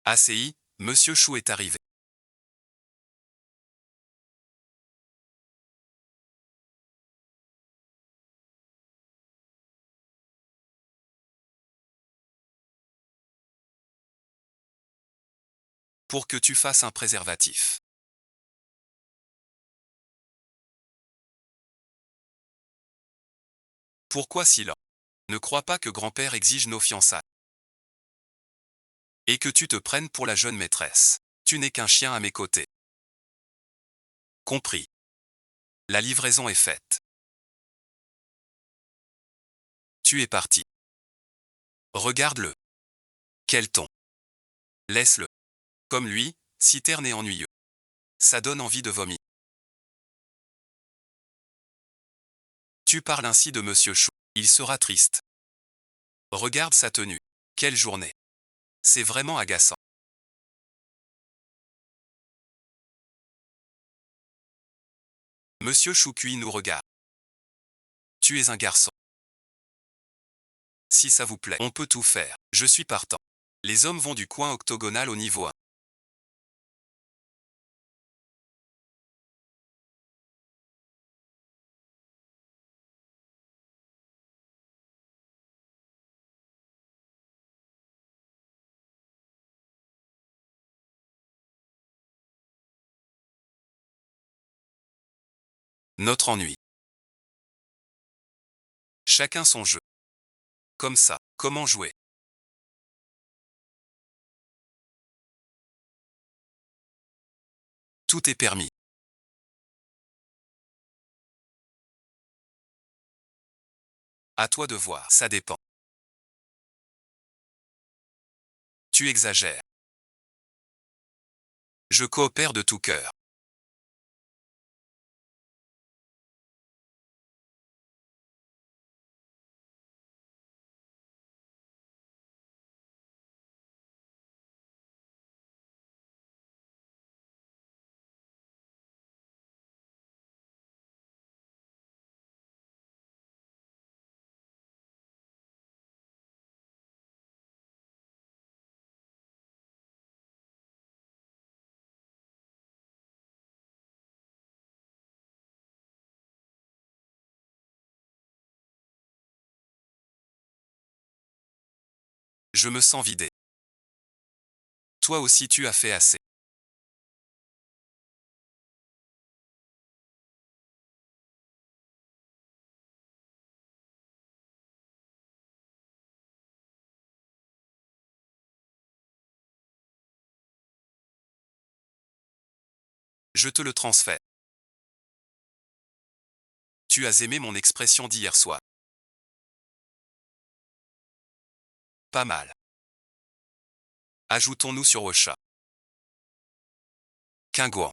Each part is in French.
ACI, Monsieur Chou est arrivé. Pour que tu fasses un préservatif. Pourquoi si lent? Ne crois pas que grand-père exige nos fiançailles. Et que tu te prennes pour la jeune maîtresse. Tu n'es qu'un chien à mes côtés. Compris. La livraison est faite. Tu es parti. Regarde-le. Quel ton. Laisse-le. Comme lui, si terne et ennuyeux. Ça donne envie de vomir. Tu parles ainsi de Monsieur Chou. Il sera triste. Regarde sa tenue. Quelle journée. C'est vraiment agaçant. Monsieur Choucui nous regarde. Tu es un garçon. Si ça vous plaît, on peut tout faire. Je suis partant. Les hommes vont du coin octogonal au niveau 1. Notre ennui. Chacun son jeu. Comme ça, comment jouer? Tout est permis. À toi de voir, ça dépend. Tu exagères. Je coopère de tout cœur. Je me sens vidé. Toi aussi tu as fait assez. Je te le transfère. Tu as aimé mon expression d'hier soir. Pas mal. Ajoutons-nous sur Ocha. Quingouan.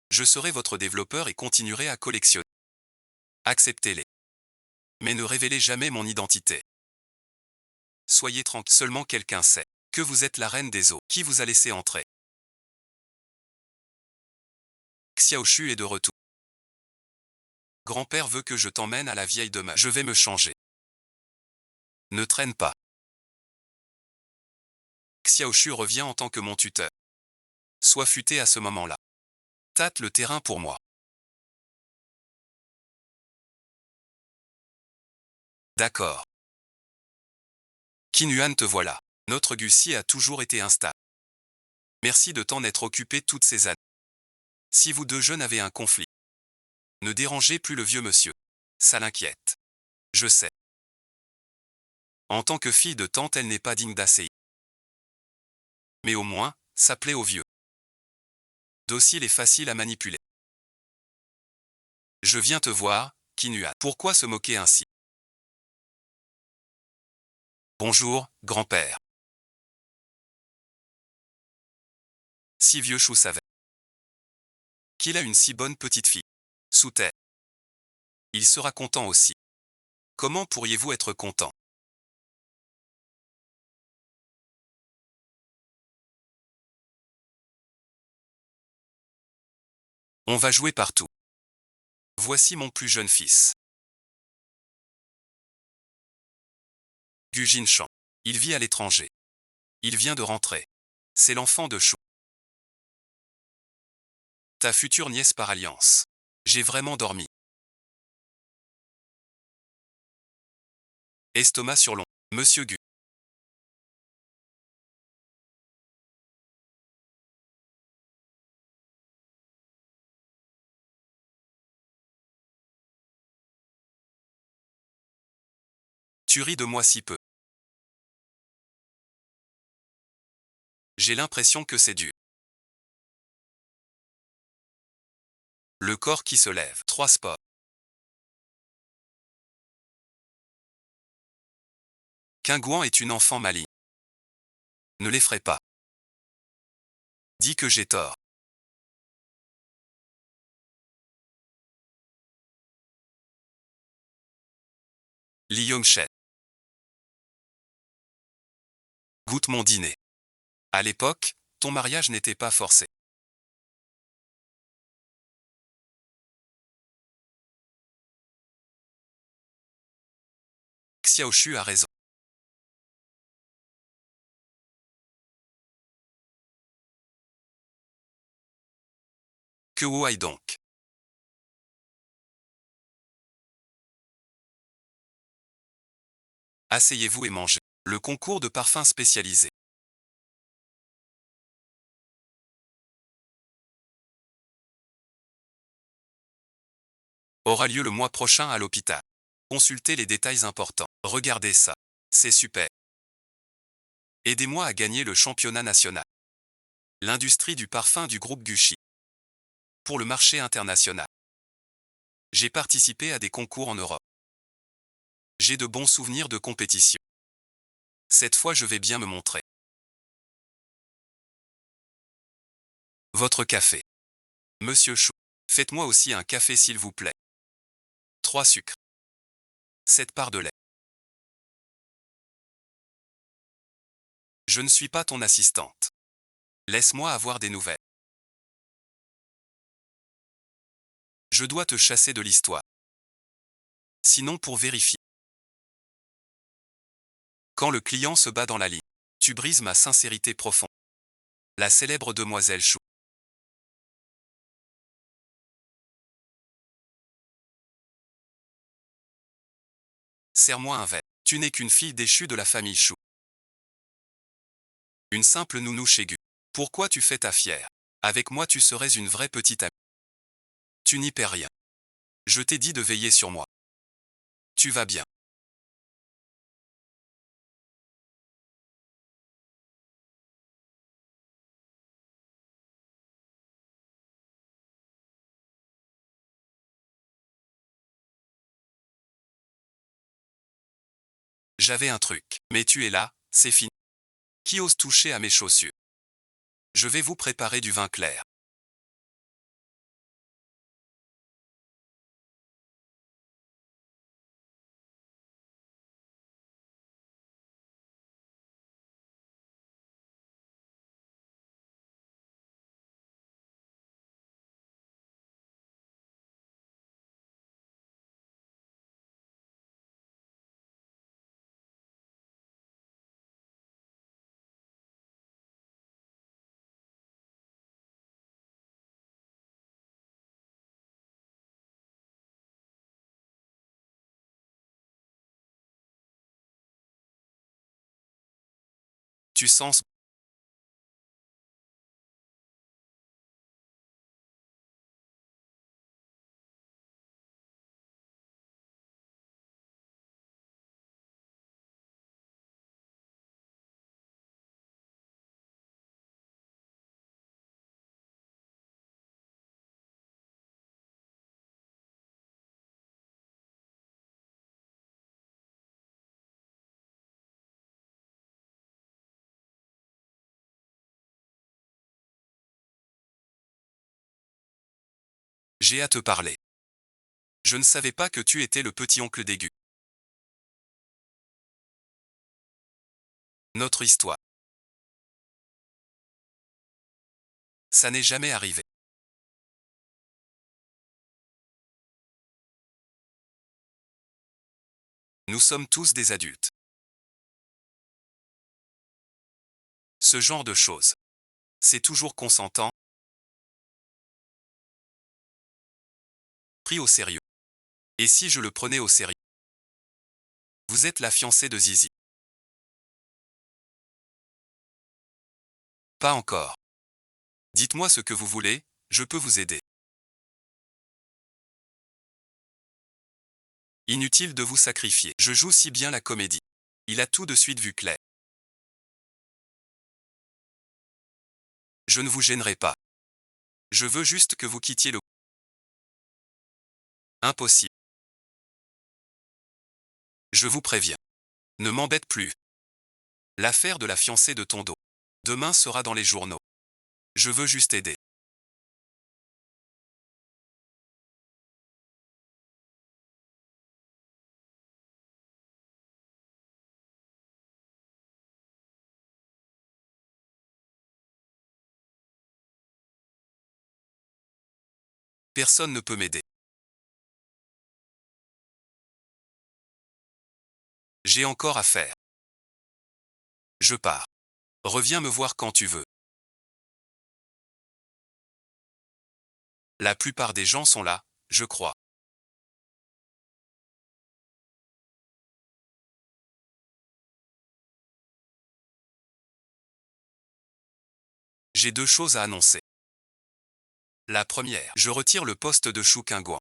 Je serai votre développeur et continuerai à collectionner. Acceptez-les. Mais ne révélez jamais mon identité. Soyez tranquille, seulement quelqu'un sait que vous êtes la reine des eaux. Qui vous a laissé entrer? Xiaoshu est de retour. Grand-père veut que je t'emmène à la vieille demeure. Je vais me changer. Ne traîne pas. Xiaoshu revient en tant que mon tuteur. Sois futé à ce moment-là. Tâte le terrain pour moi. D'accord. Qinyuan te voilà. Notre Gussie a toujours été instable. Merci de t'en être occupé toutes ces années. Si vous deux jeunes avez un conflit, ne dérangez plus le vieux monsieur. Ça l'inquiète. Je sais. En tant que fille de tante, elle n'est pas digne d'ACI. Mais au moins, ça plaît aux vieux. Docile et facile à manipuler. Je viens te voir, Qinyuan. Pourquoi se moquer ainsi? Bonjour, grand-père. Si vieux Chou savait qu'il a une si bonne petite fille. Sous terre. Il sera content aussi. Comment pourriez-vous être content? On va jouer partout. Voici mon plus jeune fils. Gu Jinshan. Il vit à l'étranger. Il vient de rentrer. C'est l'enfant de Chou. Ta future nièce par alliance. J'ai vraiment dormi. Estomac sur long. Monsieur Gu. Tu ris de moi si peu. J'ai l'impression que c'est dur. Le corps qui se lève. 3 sports. Kingouan est une enfant maligne. Ne l'effraie pas. Dis que j'ai tort. Li Yongchen. Goûte mon dîner. À l'époque, ton mariage n'était pas forcé. Xiaoshu a raison. Que aille donc. Asseyez-vous et mangez. Le concours de parfums spécialisé aura lieu le mois prochain à l'hôpital. Consultez les détails importants. Regardez ça. C'est super. Aidez-moi à gagner le championnat national. L'industrie du parfum du groupe Gucci. Pour le marché international. J'ai participé à des concours en Europe. J'ai de bons souvenirs de compétition. Cette fois je vais bien me montrer. Votre café. Monsieur Chou. Faites-moi aussi un café s'il vous plaît. 3 sucres. 7 parts de lait. Je ne suis pas ton assistante. Laisse-moi avoir des nouvelles. Je dois te chasser de l'histoire. Sinon pour vérifier. Quand le client se bat dans la ligne, tu brises ma sincérité profonde. La célèbre demoiselle Chou. Serre-moi un verre. Tu n'es qu'une fille déchue de la famille Chou. Une simple nounou chez Gu. Pourquoi tu fais ta fière? Avec moi tu serais une vraie petite amie. Tu n'y perds rien. Je t'ai dit de veiller sur moi. Tu vas bien. J'avais un truc. Mais tu es là, c'est fini. Qui ose toucher à mes chaussures? Je vais vous préparer du vin clair. Tu sens. J'ai à te parler. Je ne savais pas que tu étais le petit-oncle d'Aigu. Notre histoire. Ça n'est jamais arrivé. Nous sommes tous des adultes. Ce genre de choses. C'est toujours consentant. Pris au sérieux. Et si je le prenais au sérieux? Vous êtes la fiancée de Zizi. Pas encore. Dites-moi ce que vous voulez, je peux vous aider. Inutile de vous sacrifier. Je joue si bien la comédie. Il a tout de suite vu clair. Je ne vous gênerai pas. Je veux juste que vous quittiez le... Impossible. Je vous préviens. Ne m'embête plus. L'affaire de la fiancée de ton dos. Demain sera dans les journaux. Je veux juste aider. Personne ne peut m'aider. J'ai encore à faire. Je pars. Reviens me voir quand tu veux. La plupart des gens sont là, je crois. J'ai deux choses à annoncer. La première, je retire le poste de Shu Kingguan.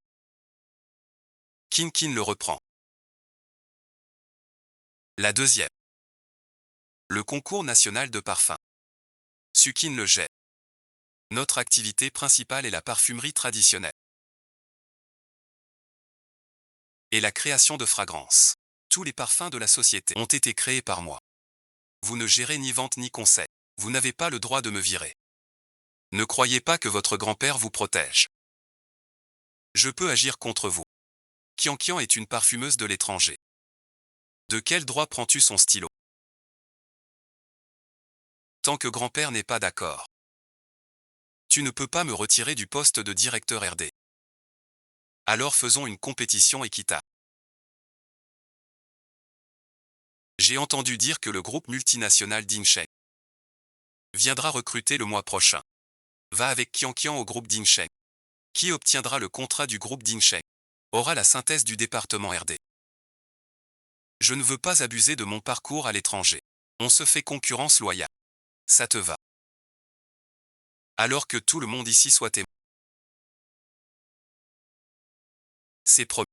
Kin Kin le reprend. La deuxième, le concours national de parfum. Sukin le jette. Notre activité principale est la parfumerie traditionnelle. Et la création de fragrances. Tous les parfums de la société ont été créés par moi. Vous ne gérez ni vente ni conseil. Vous n'avez pas le droit de me virer. Ne croyez pas que votre grand-père vous protège. Je peux agir contre vous. Qian Qian est une parfumeuse de l'étranger. De quel droit prends-tu son stylo? Tant que grand-père n'est pas d'accord. Tu ne peux pas me retirer du poste de directeur RD. Alors faisons une compétition équitable. J'ai entendu dire que le groupe multinational Dingsheng viendra recruter le mois prochain. Va avec Qian Qian au groupe Dingsheng. Qui obtiendra le contrat du groupe Dingsheng aura la synthèse du département RD. Je ne veux pas abuser de mon parcours à l'étranger. On se fait concurrence loyale. Ça te va. Alors que tout le monde ici soit témoin. C'est promis.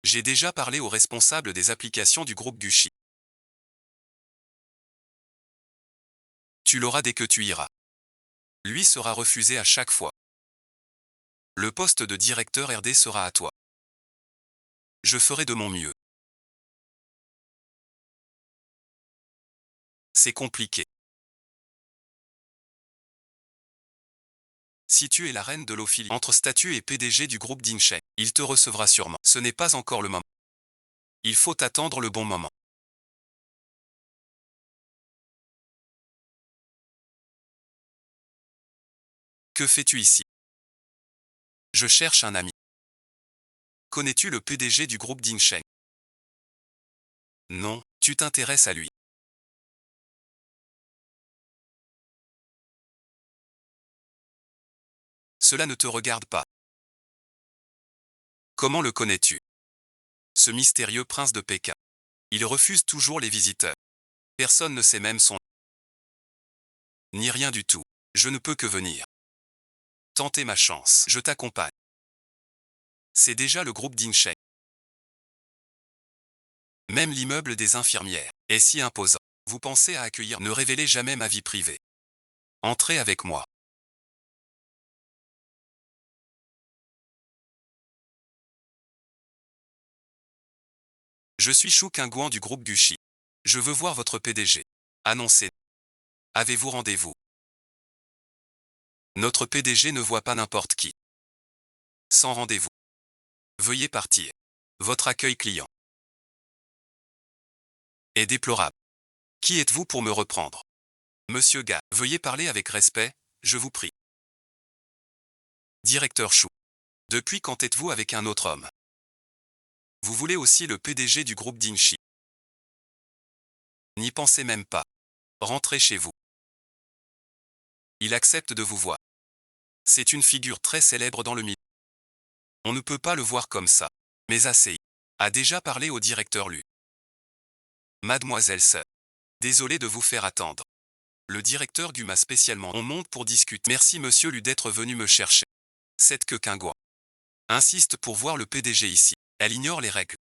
J'ai déjà parlé au responsable des applications du groupe Gucci. Tu l'auras dès que tu iras. Lui sera refusé à chaque fois. Le poste de directeur RD sera à toi. Je ferai de mon mieux. C'est compliqué. Si tu es la reine de l'ophilie entre statut et PDG du groupe Dingsheng, il te recevra sûrement. Ce n'est pas encore le moment. Il faut attendre le bon moment. Que fais-tu ici? Je cherche un ami. Connais-tu le PDG du groupe Dingsheng? Non, tu t'intéresses à lui. Cela ne te regarde pas. Comment le connais-tu? Ce mystérieux prince de Pékin. Il refuse toujours les visiteurs. Personne ne sait même son nom. Ni rien du tout. Je ne peux que venir. Tenter ma chance. Je t'accompagne. C'est déjà le groupe Dingsheng. Même l'immeuble des infirmières est si imposant. Vous pensez à accueillir? Ne révélez jamais ma vie privée. Entrez avec moi. Je suis Shu Kingguan du groupe Gucci. Je veux voir votre PDG. Annoncez. Avez-vous rendez-vous? Notre PDG ne voit pas n'importe qui. Sans rendez-vous. Veuillez partir. Votre accueil client est déplorable. Qui êtes-vous pour me reprendre? Monsieur Ga, veuillez parler avec respect, je vous prie. Directeur Chou. Depuis quand êtes-vous avec un autre homme? Vous voulez aussi le PDG du groupe Dinchi. N'y pensez même pas. Rentrez chez vous. Il accepte de vous voir. C'est une figure très célèbre dans le milieu. On ne peut pas le voir comme ça. Mais ACI a déjà parlé au directeur Lu. Mademoiselle Sœur. Désolé de vous faire attendre. Le directeur Gu m'a spécialement. On monte pour discuter. Merci monsieur Lu d'être venu me chercher. C'est que Kingwa insiste pour voir le PDG ici. Elle ignore les règles.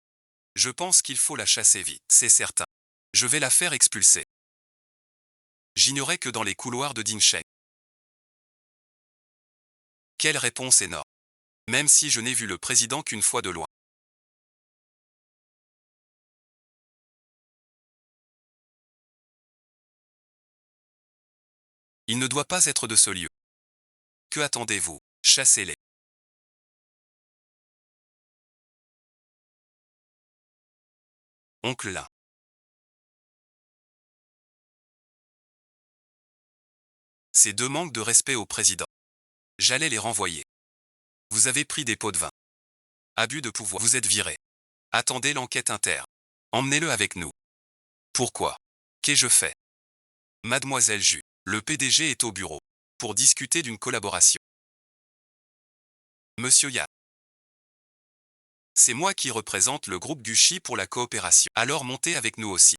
Je pense qu'il faut la chasser vite, c'est certain. Je vais la faire expulser. J'ignorais que dans les couloirs de Dingsheng. Quelle réponse énorme. Même si je n'ai vu le président qu'une fois de loin. Il ne doit pas être de ce lieu. Que attendez-vous? Chassez-les. Oncle Lin. Ces deux manques de respect au président. J'allais les renvoyer. Vous avez pris des pots de vin. Abus de pouvoir. Vous êtes viré. Attendez l'enquête interne. Emmenez-le avec nous. Pourquoi? Qu'ai-je fait? Mademoiselle Ju, le PDG est au bureau. Pour discuter d'une collaboration. Monsieur Ya. C'est moi qui représente le groupe Gucci pour la coopération. Alors montez avec nous aussi.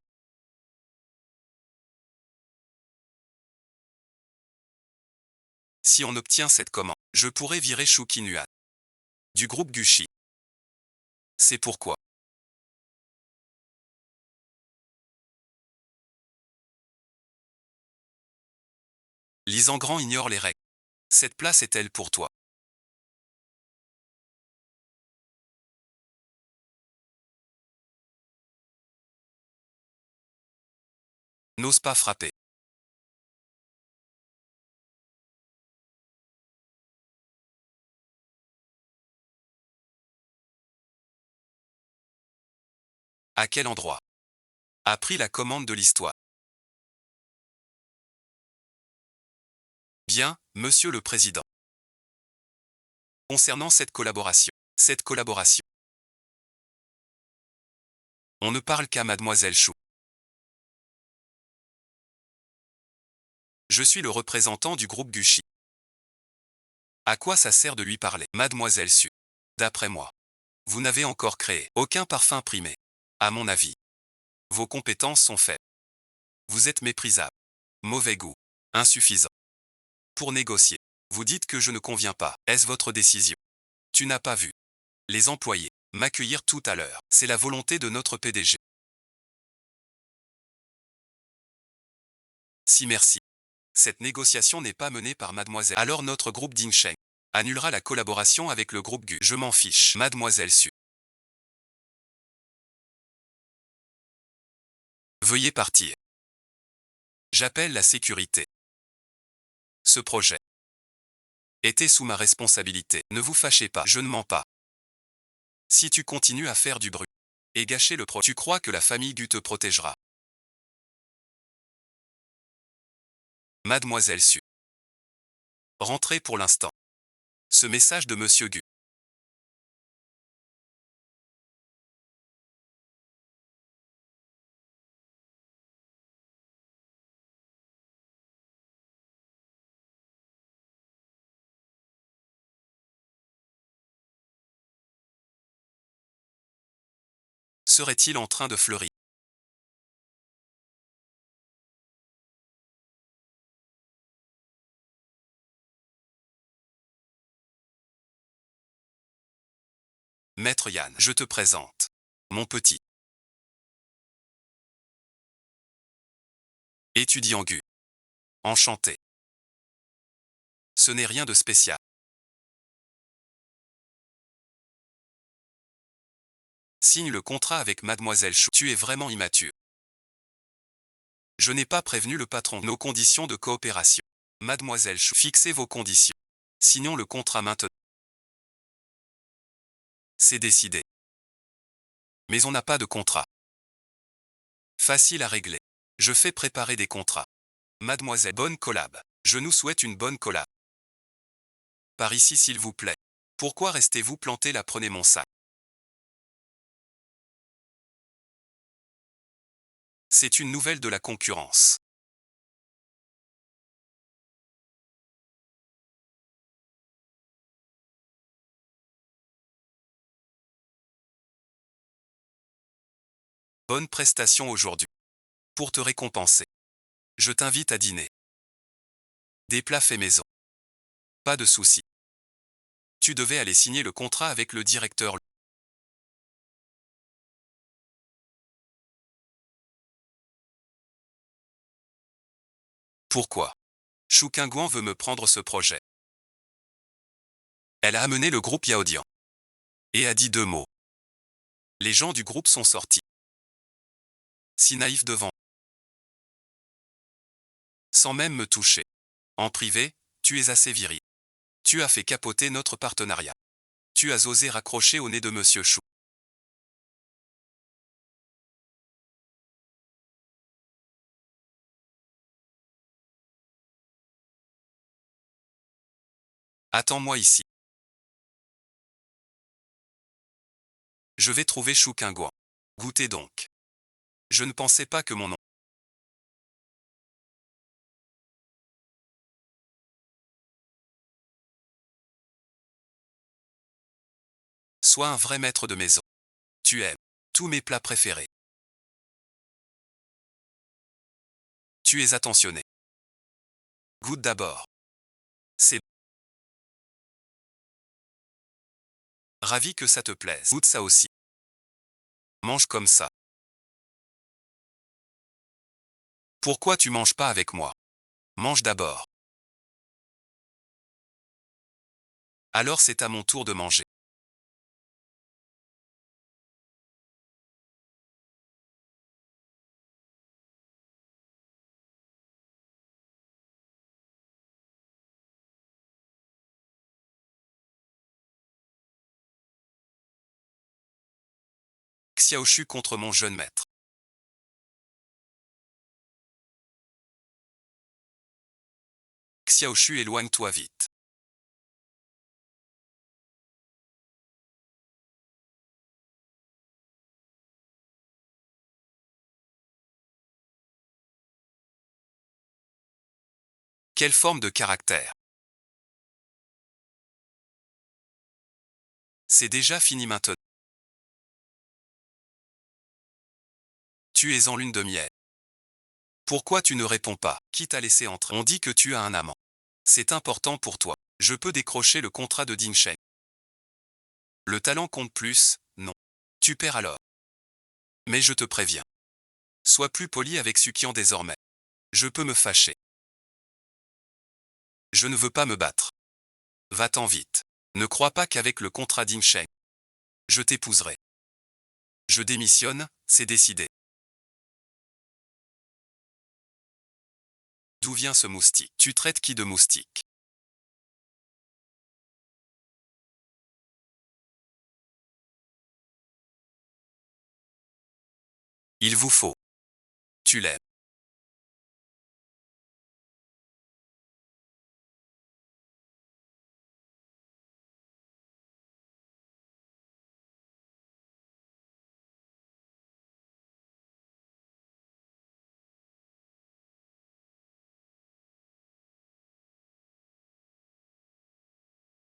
Si on obtient cette commande, je pourrai virer Shu Qinyuan du groupe Gucci. C'est pourquoi. Lisan Grand ignore les règles. Cette place est-elle pour toi? N'ose pas frapper. À quel endroit? A pris la commande de l'histoire. Bien, monsieur le président. Concernant cette collaboration. On ne parle qu'à mademoiselle Chou. Je suis le représentant du groupe Gucci. À quoi ça sert de lui parler? Mademoiselle Su. D'après moi, vous n'avez encore créé aucun parfum primé. À mon avis, vos compétences sont faibles. Vous êtes méprisable. Mauvais goût. Insuffisant. Pour négocier, vous dites que je ne conviens pas. Est-ce votre décision? Tu n'as pas vu les employés m'accueillir tout à l'heure. C'est la volonté de notre PDG. Si merci. Cette négociation n'est pas menée par mademoiselle. Alors notre groupe Dingsheng annulera la collaboration avec le groupe Gu. Je m'en fiche. Mademoiselle Su. Veuillez partir. J'appelle la sécurité. Ce projet était sous ma responsabilité. Ne vous fâchez pas, je ne mens pas. Si tu continues à faire du bruit et gâcher le projet, tu crois que la famille Gu te protégera? Mademoiselle Su. Rentrez pour l'instant. Ce message de Monsieur Gu. Serait-il en train de fleurir? Maître Yann, je te présente. Mon petit étudiant Gu. Enchanté. Ce n'est rien de spécial. Signe le contrat avec mademoiselle Chou. Tu es vraiment immature. Je n'ai pas prévenu le patron. Nos conditions de coopération. Mademoiselle Chou, fixez vos conditions. Signons le contrat maintenant. C'est décidé. Mais on n'a pas de contrat. Facile à régler. Je fais préparer des contrats. Mademoiselle, bonne collab. Je nous souhaite une bonne collab. Par ici s'il vous plaît. Pourquoi restez-vous planté là? Prenez mon sac. C'est une nouvelle de la concurrence. Bonne prestation aujourd'hui. Pour te récompenser, je t'invite à dîner. Des plats faits maison. Pas de souci. Tu devais aller signer le contrat avec le directeur. Pourquoi? Shu Kingguan veut me prendre ce projet. Elle a amené le groupe Yaodian. Et a dit 2 mots. Les gens du groupe sont sortis. Si naïf devant. Sans même me toucher. En privé, tu es assez viril. Tu as fait capoter notre partenariat. Tu as osé raccrocher au nez de Monsieur Chou. Attends-moi ici. Je vais trouver Shu Kingguan. Goûtez donc. Je ne pensais pas que mon nom. Soit un vrai maître de maison. Tu aimes tous mes plats préférés. Tu es attentionné. Goûte d'abord. C'est ravi que ça te plaise. Goûte ça aussi. Mange comme ça. Pourquoi tu manges pas avec moi? Mange d'abord. Alors c'est à mon tour de manger. Xiaoshu contre mon jeune maître. Xiaoshu, éloigne-toi vite. Quelle forme de caractère? C'est déjà fini maintenant. Tu es en lune de miel. Pourquoi tu ne réponds pas? Qui t'a laissé entrer? On dit que tu as un amant. C'est important pour toi. Je peux décrocher le contrat de Ding Shen. Le talent compte plus, non. Tu perds alors. Mais je te préviens. Sois plus poli avec Sukian désormais. Je peux me fâcher. Je ne veux pas me battre. Va-t'en vite. Ne crois pas qu'avec le contrat Ding Shen, je t'épouserai. Je démissionne, c'est décidé. D'où vient ce moustique? Tu traites qui de moustique? Il vous faut. Tu l'aimes.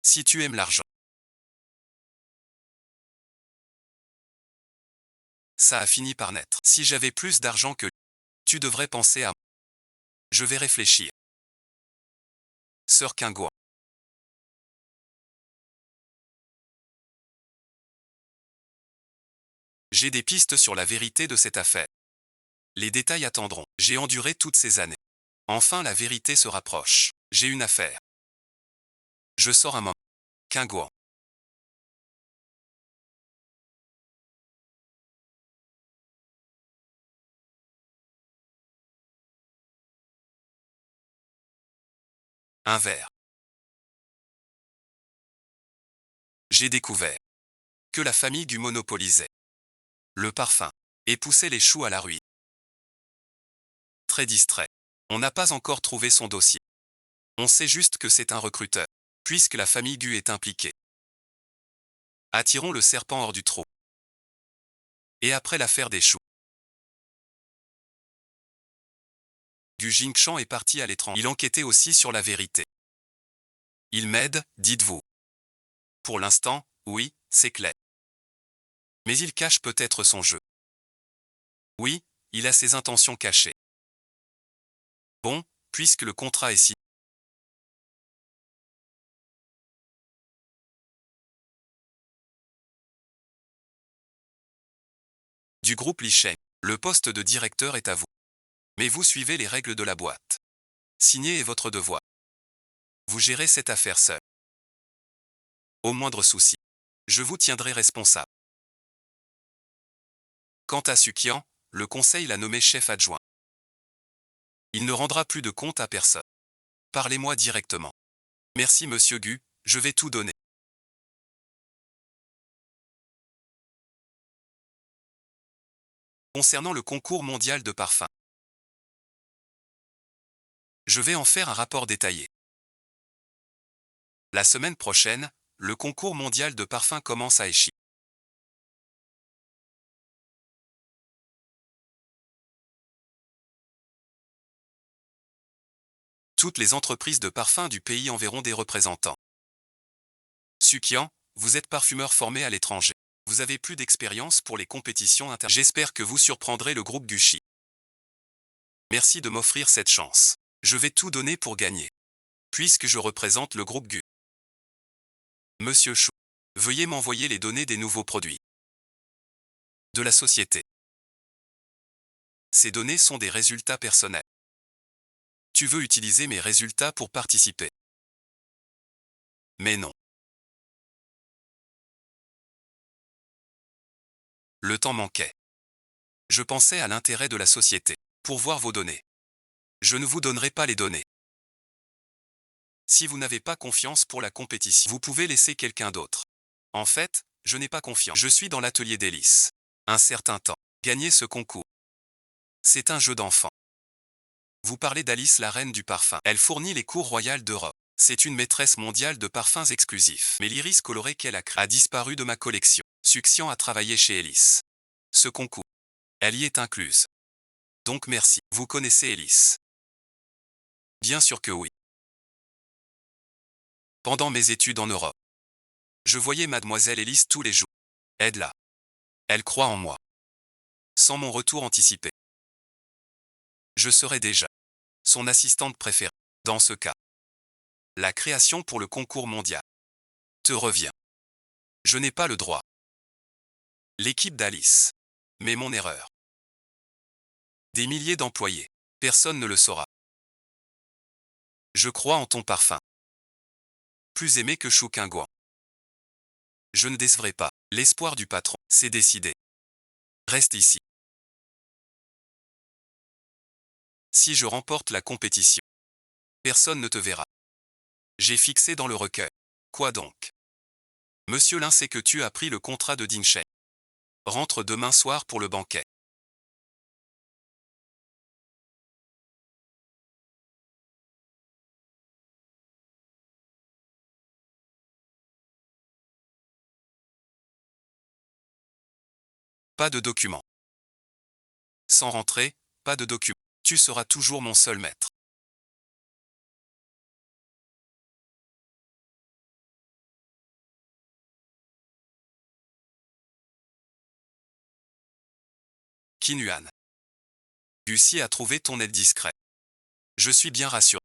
Si tu aimes l'argent, ça a fini par naître. Si j'avais plus d'argent que lui, tu devrais penser à moi. Je vais réfléchir. Sœur Kingguan. J'ai des pistes sur la vérité de cette affaire. Les détails attendront. J'ai enduré toutes ces années. Enfin la vérité se rapproche. J'ai une affaire. Je sors un moment. Kingguan. Un verre. J'ai découvert que la famille Gu monopolisait le parfum et poussait les choux à la ruine. Très distrait. On n'a pas encore trouvé son dossier. On sait juste que c'est un recruteur, puisque la famille Gu est impliquée. Attirons le serpent hors du trou. Et après l'affaire des choux, Gu Jingshan est parti à l'étranger. Il enquêtait aussi sur la vérité. Il m'aide, dites-vous. Pour l'instant, oui, c'est clair. Mais il cache peut-être son jeu. Oui, il a ses intentions cachées. Bon, puisque le contrat est signé. Du groupe Li Sheng, le poste de directeur est à vous. Mais vous suivez les règles de la boîte. Signer est votre devoir. Vous gérez cette affaire seul. Au moindre souci, je vous tiendrai responsable. Quant à Sukian, le conseil l'a nommé chef adjoint. Il ne rendra plus de compte à personne. Parlez-moi directement. Merci monsieur Gu, je vais tout donner. Concernant le concours mondial de parfum, je vais en faire un rapport détaillé. La semaine prochaine, le concours mondial de parfum commence à Aichi. Toutes les entreprises de parfum du pays enverront des représentants. Sukian, vous êtes parfumeur formé à l'étranger. Vous avez plus d'expérience pour les compétitions internationales. J'espère que vous surprendrez le groupe Gucci. Merci de m'offrir cette chance. Je vais tout donner pour gagner. Puisque je représente le groupe Gu. Monsieur Chou, veuillez m'envoyer les données des nouveaux produits de la société. Ces données sont des résultats personnels. Tu veux utiliser mes résultats pour participer. Mais non. Le temps manquait. Je pensais à l'intérêt de la société. Pour voir vos données. Je ne vous donnerai pas les données. Si vous n'avez pas confiance pour la compétition, vous pouvez laisser quelqu'un d'autre. En fait, je n'ai pas confiance. Je suis dans l'atelier d'Hélice. Un certain temps. Gagner ce concours. C'est un jeu d'enfant. Vous parlez d'Alice, la reine du parfum. Elle fournit les cours royales d'Europe. C'est une maîtresse mondiale de parfums exclusifs. Mais l'iris coloré qu'elle a créé a disparu de ma collection. Succian a travaillé chez Hélice. Ce concours. Elle y est incluse. Donc merci. Vous connaissez Hélice? Bien sûr que oui. Pendant mes études en Europe, je voyais mademoiselle Hélice tous les jours. Aide-la. Elle croit en moi. Sans mon retour anticipé, je serai déjà son assistante préférée. Dans ce cas, la création pour le concours mondial te revient. Je n'ai pas le droit. L'équipe d'Alice. Mais mon erreur. Des milliers d'employés. Personne ne le saura. Je crois en ton parfum. Plus aimé que Chou Kingguan. Je ne décevrai pas. L'espoir du patron, c'est décidé. Reste ici. Si je remporte la compétition, personne ne te verra. J'ai fixé dans le recueil. Quoi donc? Monsieur Lin sait que tu as pris le contrat de Dingsheng. Rentre demain soir pour le banquet. Pas de document. Sans rentrer, pas de document. Tu seras toujours mon seul maître. Qin Yuan. Lucie a trouvé ton aide discret. Je suis bien rassuré.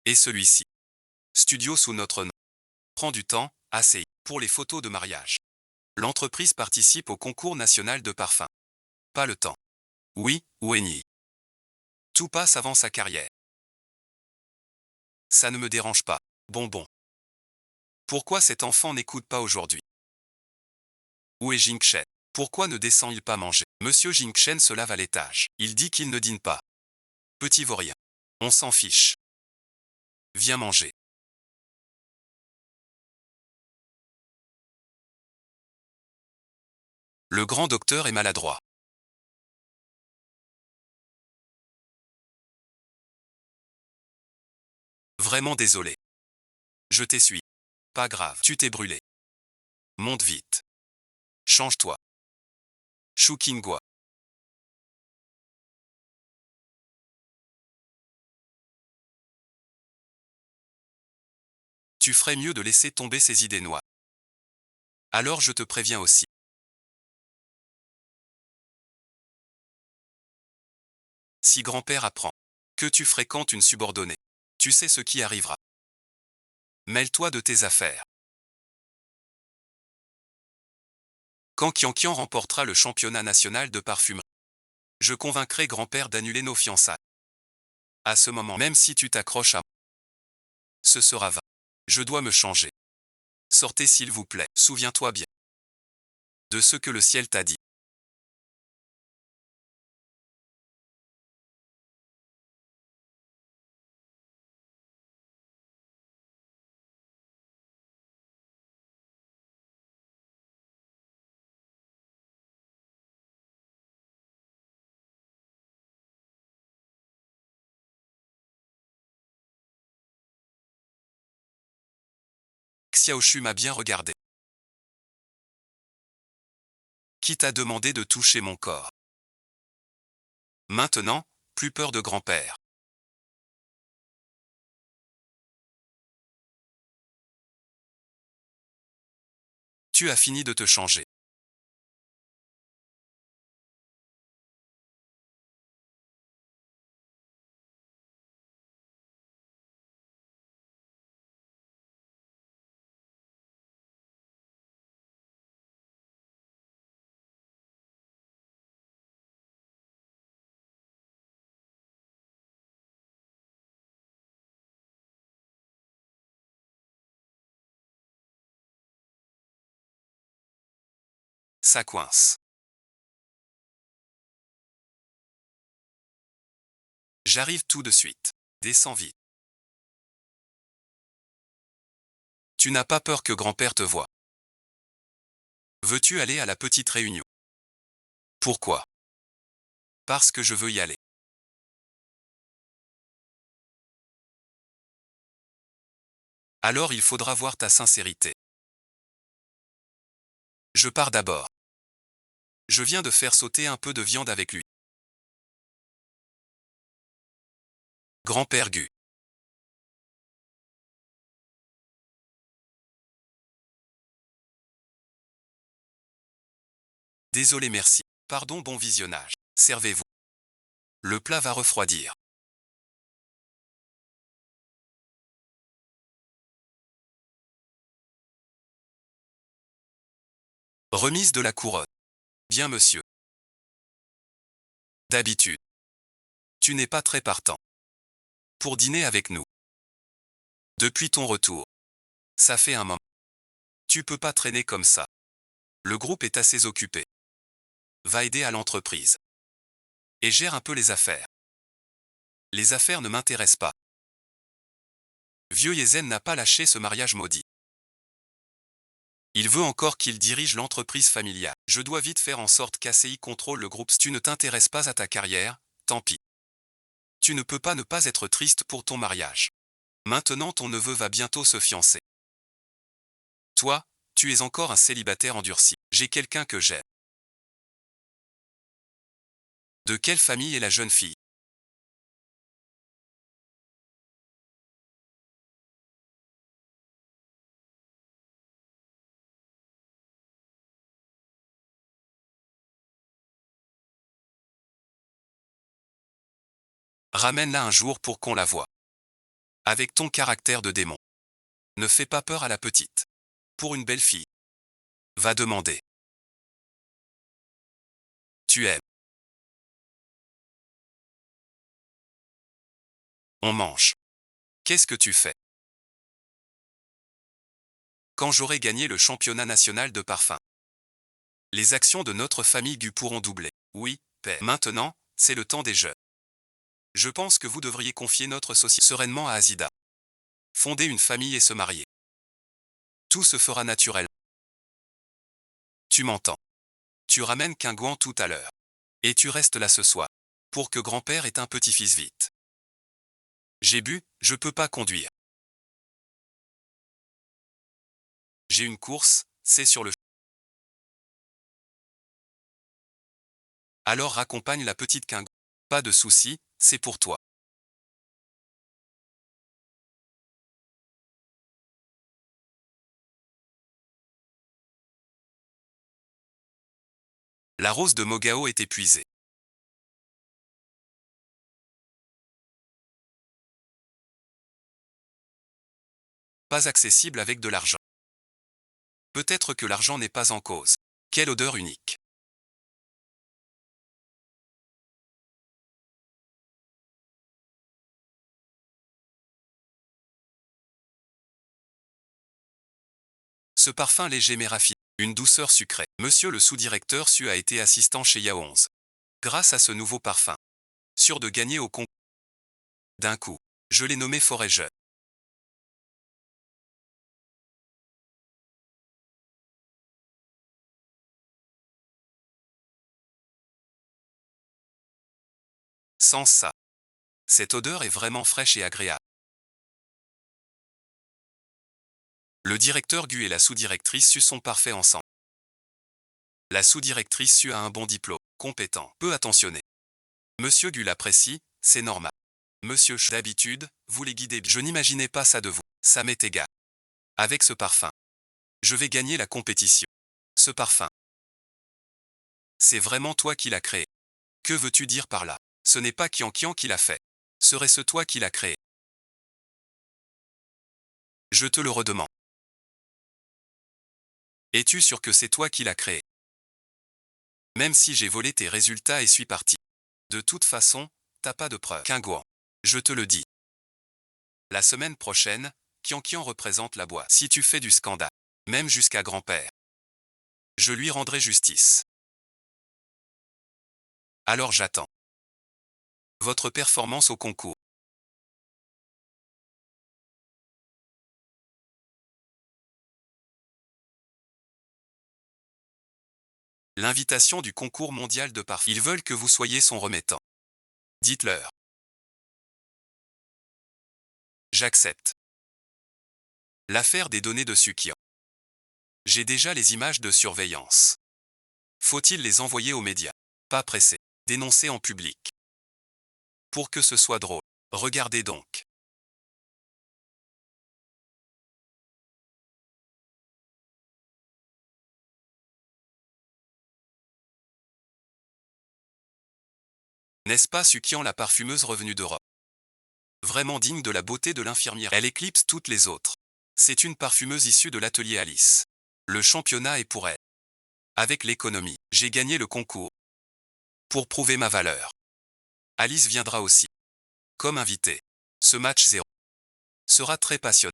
Et celui-ci. Studio sous notre nom. Prends du temps, assez, pour les photos de mariage. L'entreprise participe au concours national de parfum. Pas le temps. Oui, Wenyi. Tout passe avant sa carrière. Ça ne me dérange pas. Bonbon. Pourquoi cet enfant n'écoute pas aujourd'hui? Où est Jingchen? Pourquoi ne descend-il pas manger? Monsieur Jingchen se lave à l'étage. Il dit qu'il ne dîne pas. Petit vaurien. On s'en fiche. Viens manger. Le grand docteur est maladroit. Vraiment désolé. Je t'essuie. Pas grave, tu t'es brûlé. Monte vite. Change-toi. Shu Qingguo. Tu ferais mieux de laisser tomber ces idées noires. Alors je te préviens aussi. Si grand-père apprend que tu fréquentes une subordonnée, tu sais ce qui arrivera. Mêle-toi de tes affaires. Quand Kian remportera le championnat national de parfumerie, je convaincrai grand-père d'annuler nos fiançailles. À ce moment, même si tu t'accroches à moi, ce sera vain. Je dois me changer. Sortez s'il vous plaît, souviens-toi bien de ce que le ciel t'a dit. Xiaoshu m'a bien regardé. Qui t'a demandé de toucher mon corps? Maintenant, plus peur de grand-père. Tu as fini de te changer. Ça coince. J'arrive tout de suite. Descends vite. Tu n'as pas peur que grand-père te voie? Veux-tu aller à la petite réunion? Pourquoi? Parce que je veux y aller. Alors il faudra voir ta sincérité. Je pars d'abord. Je viens de faire sauter un peu de viande avec lui. Grand-père Gu. Désolé merci. Pardon bon visionnage. Servez-vous. Le plat va refroidir. Remise de la couronne. Bien monsieur. D'habitude. Tu n'es pas très partant. Pour dîner avec nous. Depuis ton retour. Ça fait un moment. Tu peux pas traîner comme ça. Le groupe est assez occupé. Va aider à l'entreprise. Et gère un peu les affaires. Les affaires ne m'intéressent pas. Vieux Yezen n'a pas lâché ce mariage maudit. Il veut encore qu'il dirige l'entreprise familiale. Je dois vite faire en sorte qu'ACI contrôle le groupe. Si tu ne t'intéresses pas à ta carrière, tant pis. Tu ne peux pas ne pas être triste pour ton mariage. Maintenant ton neveu va bientôt se fiancer. Toi, tu es encore un célibataire endurci. J'ai quelqu'un que j'aime. De quelle famille est la jeune fille? Ramène-la un jour pour qu'on la voie. Avec ton caractère de démon. Ne fais pas peur à la petite. Pour une belle fille. Va demander. Tu aimes. On mange. Qu'est-ce que tu fais? Quand j'aurai gagné le championnat national de parfum. Les actions de notre famille Gu pourront doubler. Oui, père. Maintenant, c'est le temps des jeux. Je pense que vous devriez confier notre société sereinement à Azida. Fonder une famille et se marier. Tout se fera naturellement. Tu m'entends. Tu ramènes Kingouan tout à l'heure. Et tu restes là ce soir. Pour que grand-père ait un petit-fils vite. J'ai bu, je peux pas conduire. J'ai une course, c'est sur le. Alors raccompagne la petite Kingouan. Pas de souci, c'est pour toi. La rose de Mogao est épuisée. Pas accessible avec de l'argent. Peut-être que l'argent n'est pas en cause. Quelle odeur unique. Ce parfum léger mais raffiné. Une douceur sucrée. Monsieur le sous-directeur Su a été assistant chez Yao 11. Grâce à ce nouveau parfum. Sûr de gagner au concours. D'un coup, je l'ai nommé Forager. Sans ça, cette odeur est vraiment fraîche et agréable. Le directeur Gu et la sous-directrice Su sont parfaits ensemble. La sous-directrice Su a un bon diplôme, compétent, peu attentionné. Monsieur Gu l'apprécie, c'est normal. Monsieur Ch, d'habitude, vous les guidez bien. Je n'imaginais pas ça de vous, ça m'est égal. Avec ce parfum, je vais gagner la compétition. Ce parfum, c'est vraiment toi qui l'as créé. Que veux-tu dire par là? Ce n'est pas Qian Qian qui l'a fait. Serait-ce toi qui l'as créé? Je te le redemande. Es-tu sûr que c'est toi qui l'as créé? Même si j'ai volé tes résultats et suis parti. De toute façon, t'as pas de preuve. Qingguan. Je te le dis. La semaine prochaine, Qian Qian représente la boîte. Si tu fais du scandale, même jusqu'à grand-père, je lui rendrai justice. Alors j'attends votre performance au concours. L'invitation du concours mondial de parfum. Ils veulent que vous soyez son remettant. Dites-leur. J'accepte. L'affaire des données de Sukian. J'ai déjà les images de surveillance. Faut-il les envoyer aux médias? Pas pressé. Dénoncer en public. Pour que ce soit drôle. Regardez donc. N'est-ce pas Sukian la parfumeuse revenue d'Europe? Vraiment digne de la beauté de l'infirmière. Elle éclipse toutes les autres. C'est une parfumeuse issue de l'atelier Alice. Le championnat est pour elle. Avec l'économie, j'ai gagné le concours. Pour prouver ma valeur. Alice viendra aussi. Comme invitée. Ce match 0 sera très passionnant.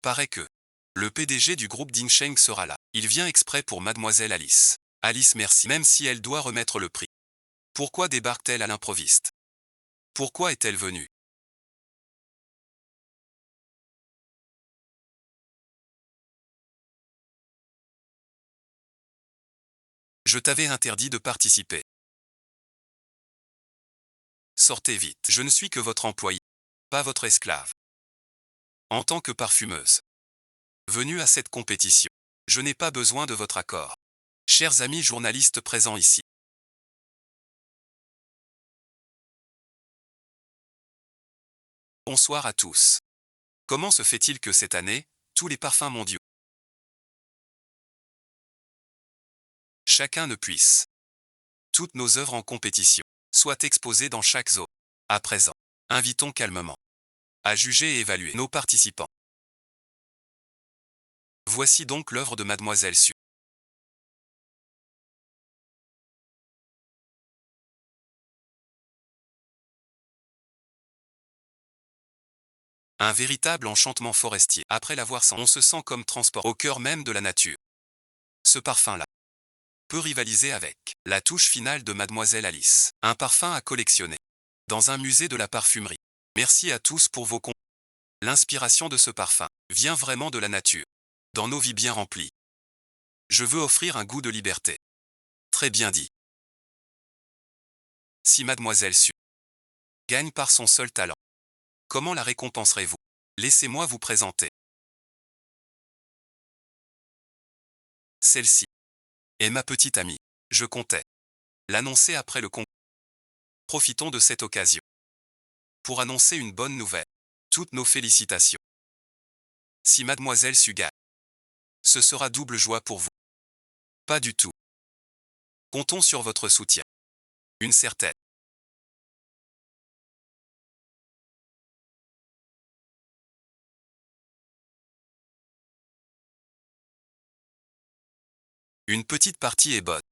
Paraît que le PDG du groupe Dingsheng sera là. Il vient exprès pour mademoiselle Alice. Alice merci, même si elle doit remettre le prix. Pourquoi débarque-t-elle à l'improviste? Pourquoi est-elle venue? Je t'avais interdit de participer. Sortez vite. Je ne suis que votre employé, pas votre esclave. En tant que parfumeuse, venue à cette compétition, je n'ai pas besoin de votre accord. Chers amis journalistes présents ici, bonsoir à tous. Comment se fait-il que cette année, tous les parfums mondiaux, chacun ne puisse, toutes nos œuvres en compétition, soient exposées dans chaque zone? À présent, invitons calmement à juger et évaluer nos participants. Voici donc l'œuvre de Mademoiselle Su. Un véritable enchantement forestier. Après l'avoir senti, on se sent comme transport au cœur même de la nature. Ce parfum-là peut rivaliser avec la touche finale de Mademoiselle Alice. Un parfum à collectionner dans un musée de la parfumerie. Merci à tous pour vos comptes. L'inspiration de ce parfum vient vraiment de la nature. Dans nos vies bien remplies, je veux offrir un goût de liberté. Très bien dit. Si Mademoiselle Su gagne par son seul talent, comment la récompenserez-vous? Laissez-moi vous présenter. Celle-ci est ma petite amie. Je comptais l'annoncer après le concours. Profitons de cette occasion pour annoncer une bonne nouvelle. Toutes nos félicitations. Si Mademoiselle Su gagne, ce sera double joie pour vous. Pas du tout. Comptons sur votre soutien. Une certaine. Une petite partie est bonne.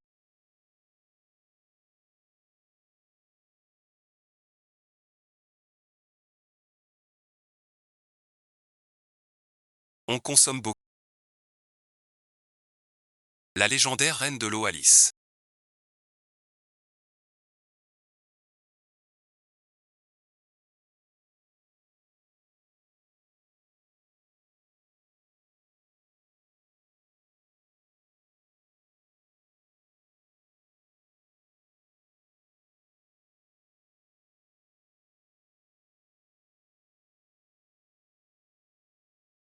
On consomme beaucoup. La légendaire reine de l'eau Alice.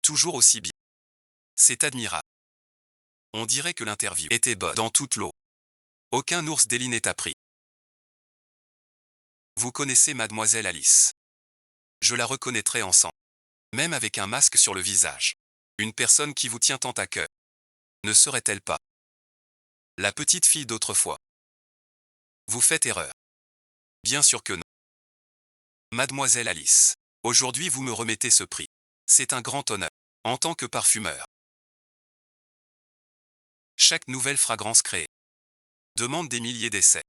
Toujours aussi bien. C'est admirable. On dirait que l'interview était bonne dans toute l'eau. Aucun ours délit n'est appris. Vous connaissez Mademoiselle Alice. Je la reconnaîtrai ensemble. Même avec un masque sur le visage. Une personne qui vous tient tant à cœur. Ne serait-elle pas la petite fille d'autrefois? Vous faites erreur. Bien sûr que non. Mademoiselle Alice. Aujourd'hui vous me remettez ce prix. C'est un grand honneur. En tant que parfumeur. Chaque nouvelle fragrance créée demande des milliers d'essais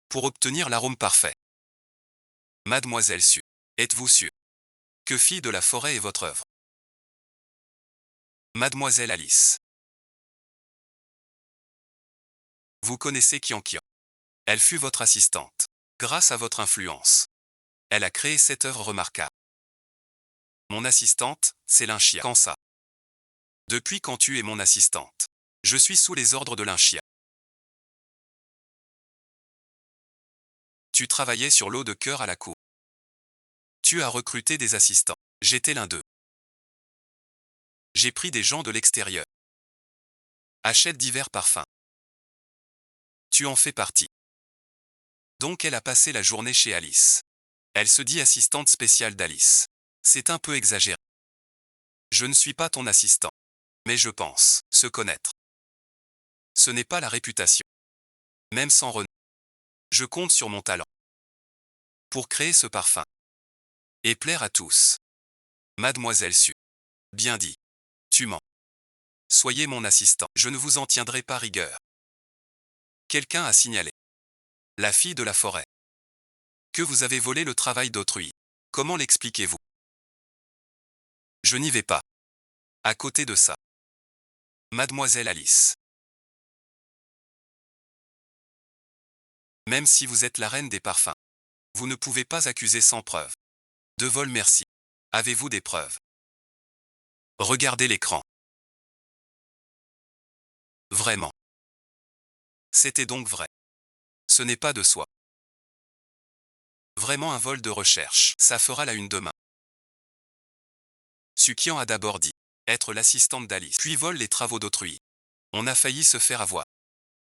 pour obtenir l'arôme parfait. Mademoiselle Su. Êtes-vous sûre que Fille de la forêt est votre œuvre? Mademoiselle Alice. Vous connaissez Kian Kian. Elle fut votre assistante. Grâce à votre influence, elle a créé cette œuvre remarquable. Mon assistante, c'est Lynchia. Quand ça? Depuis quand tu es mon assistante? Je suis sous les ordres de Lynchia. Tu travaillais sur l'eau de cœur à la cour. Tu as recruté des assistants. J'étais l'un d'eux. J'ai pris des gens de l'extérieur. Achète divers parfums. Tu en fais partie. Donc elle a passé la journée chez Alice. Elle se dit assistante spéciale d'Alice. C'est un peu exagéré. Je ne suis pas ton assistant. Mais je pense se connaître. Ce n'est pas la réputation. Même sans renom. Je compte sur mon talent. Pour créer ce parfum. Et plaire à tous. Mademoiselle Su. Bien dit. Tu mens. Soyez mon assistant. Je ne vous en tiendrai pas rigueur. Quelqu'un a signalé. La fille de la forêt. Que vous avez volé le travail d'autrui. Comment l'expliquez-vous? Je n'y vais pas. À côté de ça. Mademoiselle Alice. Même si vous êtes la reine des parfums. Vous ne pouvez pas accuser sans preuve. De vol merci. Avez-vous des preuves? Regardez l'écran. Vraiment. C'était donc vrai. Ce n'est pas de soi. Vraiment un vol de recherche. Ça fera la une demain. Sukian a d'abord dit être l'assistante d'Alice, puis vole les travaux d'autrui. On a failli se faire avoir.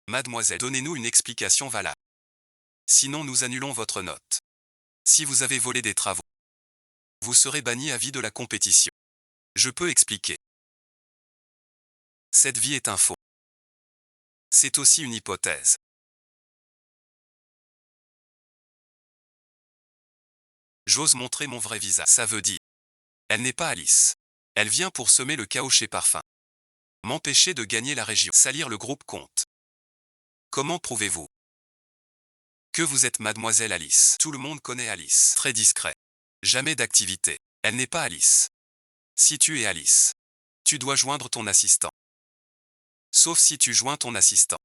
Mademoiselle, donnez-nous une explication valable. Sinon nous annulons votre note. Si vous avez volé des travaux, vous serez banni à vie de la compétition. Je peux expliquer. Cette vie est un faux. C'est aussi une hypothèse. J'ose montrer mon vrai visage. Ça veut dire. Elle n'est pas Alice. Elle vient pour semer le chaos chez Parfum. M'empêcher de gagner la région. Salir le groupe compte. Comment prouvez-vous que vous êtes Mademoiselle Alice? Tout le monde connaît Alice. Très discret. Jamais d'activité. Elle n'est pas Alice. Si tu es Alice, tu dois joindre ton assistant. Sauf si tu joins ton assistant.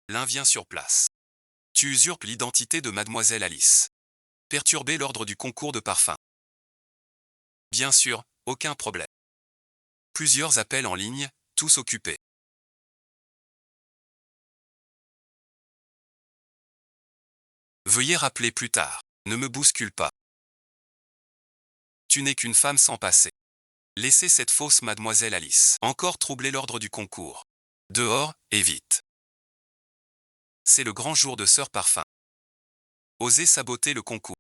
L'un vient sur place. Tu usurpes l'identité de Mademoiselle Alice. Perturber l'ordre du concours de parfum. Bien sûr, aucun problème. Plusieurs appels en ligne, tous occupés. Veuillez rappeler plus tard. Ne me bouscule pas. Tu n'es qu'une femme sans passé. Laissez cette fausse Mademoiselle Alice encore troubler l'ordre du concours. Dehors, et vite. C'est le grand jour de Sœur Parfum. Osez saboter le concours.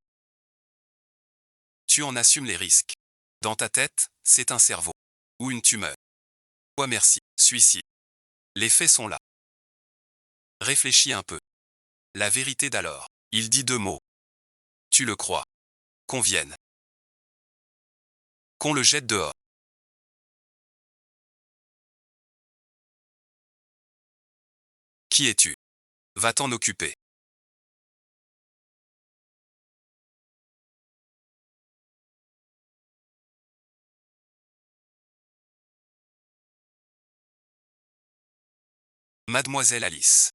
Tu en assumes les risques. Dans ta tête, c'est un cerveau. Ou une tumeur. Ouais merci, suicide. Les faits sont là. Réfléchis un peu. La vérité d'alors. Il dit 2 mots. Tu le crois. Qu'on vienne. Qu'on le jette dehors. Qui es-tu? Va t'en occuper. Mademoiselle Alice.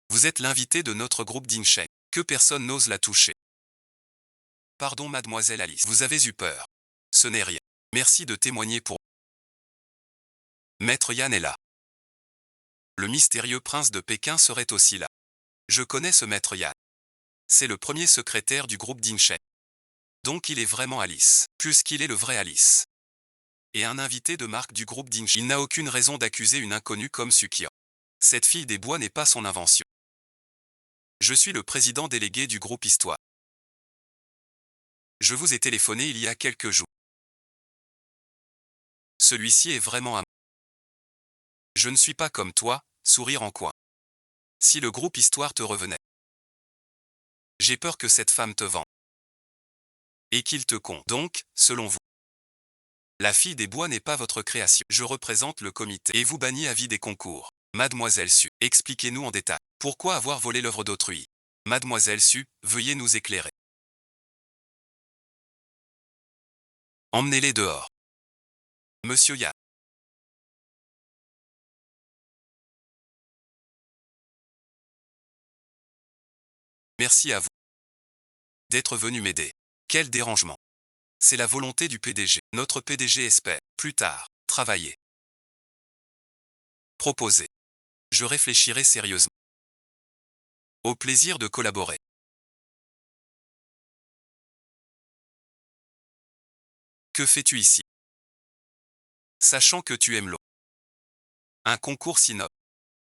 Vous êtes l'invité de notre groupe d'Inchen. Que personne n'ose la toucher. Pardon mademoiselle Alice, vous avez eu peur. Ce n'est rien. Merci de témoigner pour... Maître Yan est là. Le mystérieux prince de Pékin serait aussi là. Je connais ce maître Yan. C'est le premier secrétaire du groupe d'Inchen. Donc il est vraiment Alice, puisqu'il est le vrai Alice. Et un invité de marque du groupe d'Inchen. Il n'a aucune raison d'accuser une inconnue comme Sukian. Cette fille des bois n'est pas son invention. Je suis le président délégué du groupe Histoire. Je vous ai téléphoné il y a quelques jours. Celui-ci est vraiment un... Je ne suis pas comme toi, sourire en coin. Si le groupe Histoire te revenait. J'ai peur que cette femme te vend. Et qu'il te compte. Donc, selon vous. La fille des bois n'est pas votre création. Je représente le comité. Et vous bannis à vie des concours. Mademoiselle Su, expliquez-nous en détail. Pourquoi avoir volé l'œuvre d'autrui? Mademoiselle Su, veuillez nous éclairer. Emmenez-les dehors. Monsieur Ya. Merci à vous d'être venu m'aider. Quel dérangement. C'est la volonté du PDG. Notre PDG espère, plus tard, travailler. Proposer. Je réfléchirai sérieusement. Au plaisir de collaborer. Que fais-tu ici? Sachant que tu aimes l'eau. Un concours Sinop.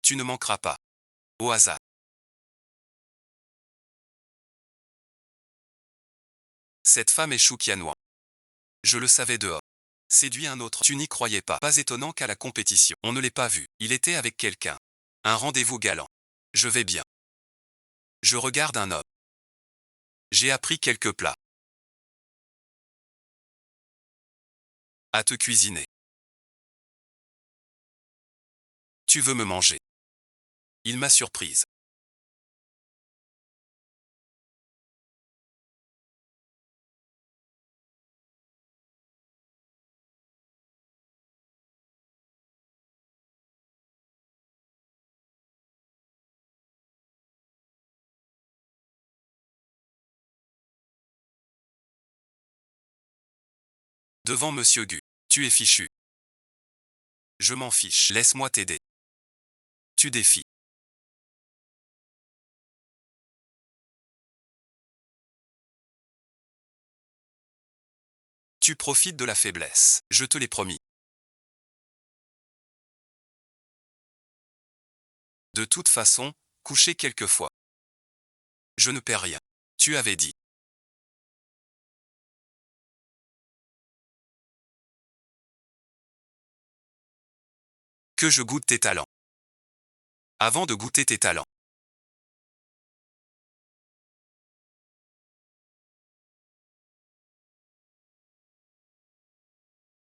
Tu ne manqueras pas. Au hasard. Cette femme est Choukianouan. Je le savais dehors. Séduit un autre. Tu n'y croyais pas. Pas étonnant qu'à la compétition. On ne l'ait pas vu. Il était avec quelqu'un. Un rendez-vous galant. Je vais bien. Je regarde un homme. J'ai appris quelques plats. À te cuisiner. Tu veux me manger. Il m'a surprise. Devant Monsieur Gu. Tu es fichu. Je m'en fiche. Laisse-moi t'aider. Tu défies. Tu profites de la faiblesse. Je te l'ai promis. De toute façon, coucher quelquefois. Je ne perds rien. Tu avais dit. Que je goûte tes talents. Avant de goûter tes talents.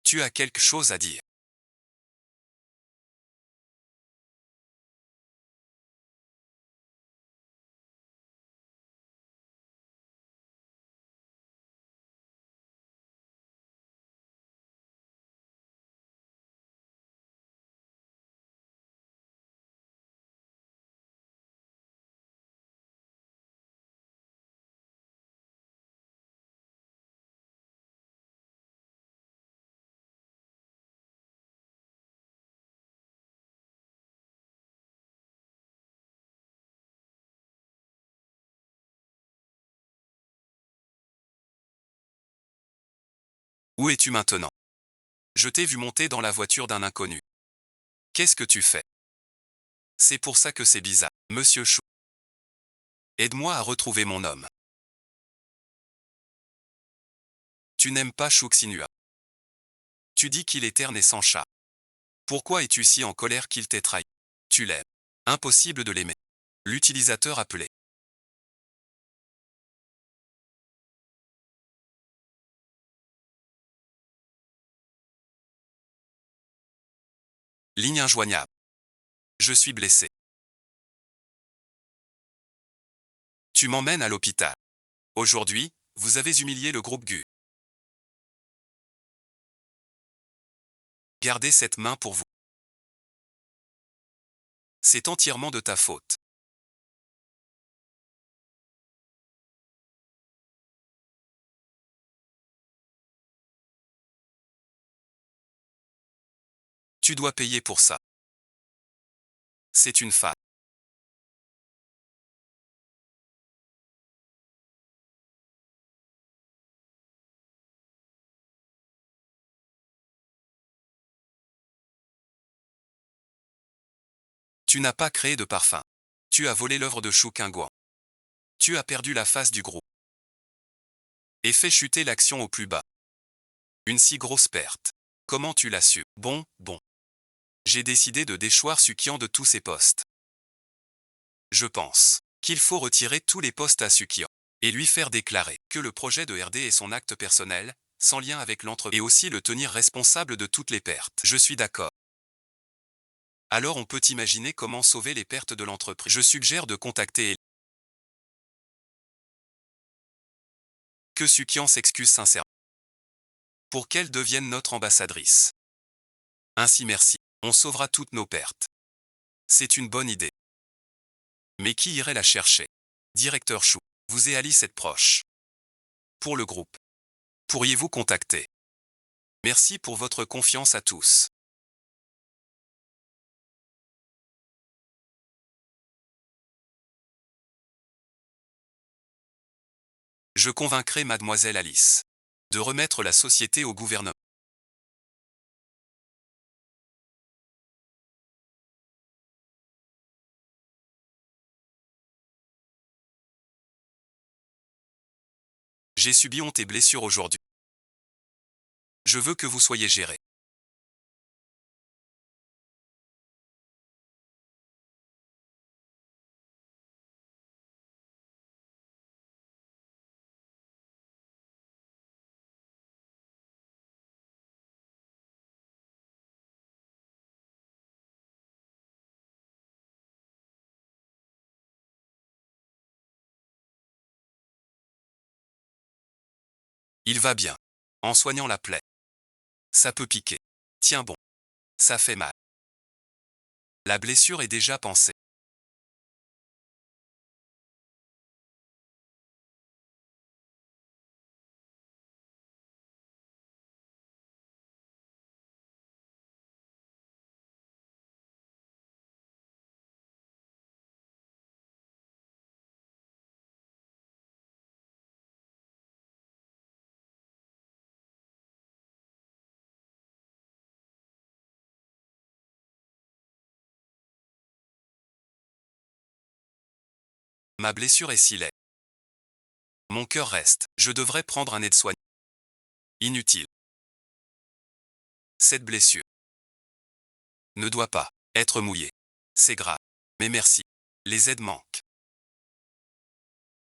Tu as quelque chose à dire. Où es-tu maintenant? Je t'ai vu monter dans la voiture d'un inconnu. Qu'est-ce que tu fais? C'est pour ça que c'est bizarre. Monsieur Chou. Aide-moi à retrouver mon homme. Tu n'aimes pas Chouxinua. Tu dis qu'il est terne et sans chat. Pourquoi es-tu si en colère qu'il t'ait trahi? Tu l'aimes. Impossible de l'aimer. L'utilisateur appelé. Ligne injoignable. Je suis blessé. Tu m'emmènes à l'hôpital. Aujourd'hui, vous avez humilié le groupe GU. Gardez cette main pour vous. C'est entièrement de ta faute. Tu dois payer pour ça. C'est une femme. Tu n'as pas créé de parfum. Tu as volé l'œuvre de Shu Kingguan. Tu as perdu la face du groupe. Et fait chuter l'action au plus bas. Une si grosse perte. Comment tu l'as su? Bon. J'ai décidé de déchoir Sukian de tous ses postes. Je pense qu'il faut retirer tous les postes à Sukian et lui faire déclarer que le projet de RD est son acte personnel, sans lien avec l'entreprise, et aussi le tenir responsable de toutes les pertes. Je suis d'accord. Alors on peut imaginer comment sauver les pertes de l'entreprise. Je suggère de contacter Ellie. Que Sukian s'excuse sincèrement. Pour qu'elle devienne notre ambassadrice. Ainsi merci. On sauvera toutes nos pertes. C'est une bonne idée. Mais qui irait la chercher? Directeur Chou, vous et Alice êtes proches. Pour le groupe. Pourriez-vous contacter? Merci pour votre confiance à tous. Je convaincrai mademoiselle Alice de remettre la société au gouvernement. J'ai subi honte et blessure aujourd'hui. Je veux que vous soyez géré. Il va bien. En soignant la plaie. Ça peut piquer. Tiens bon. Ça fait mal. La blessure est déjà pansée. Ma blessure est si laide. Mon cœur reste. Je devrais prendre un aide-soignant. Inutile. Cette blessure ne doit pas être mouillée. C'est grave. Mais merci. Les aides manquent.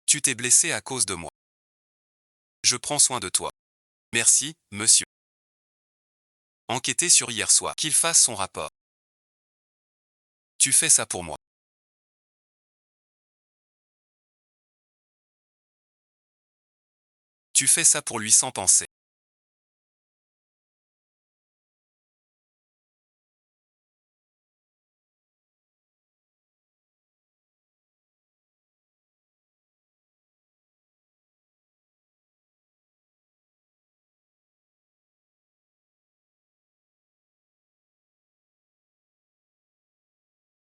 Tu t'es blessé à cause de moi. Je prends soin de toi. Merci, monsieur. Enquêtez sur hier soir. Qu'il fasse son rapport. Tu fais ça pour moi. Tu fais ça pour lui sans penser.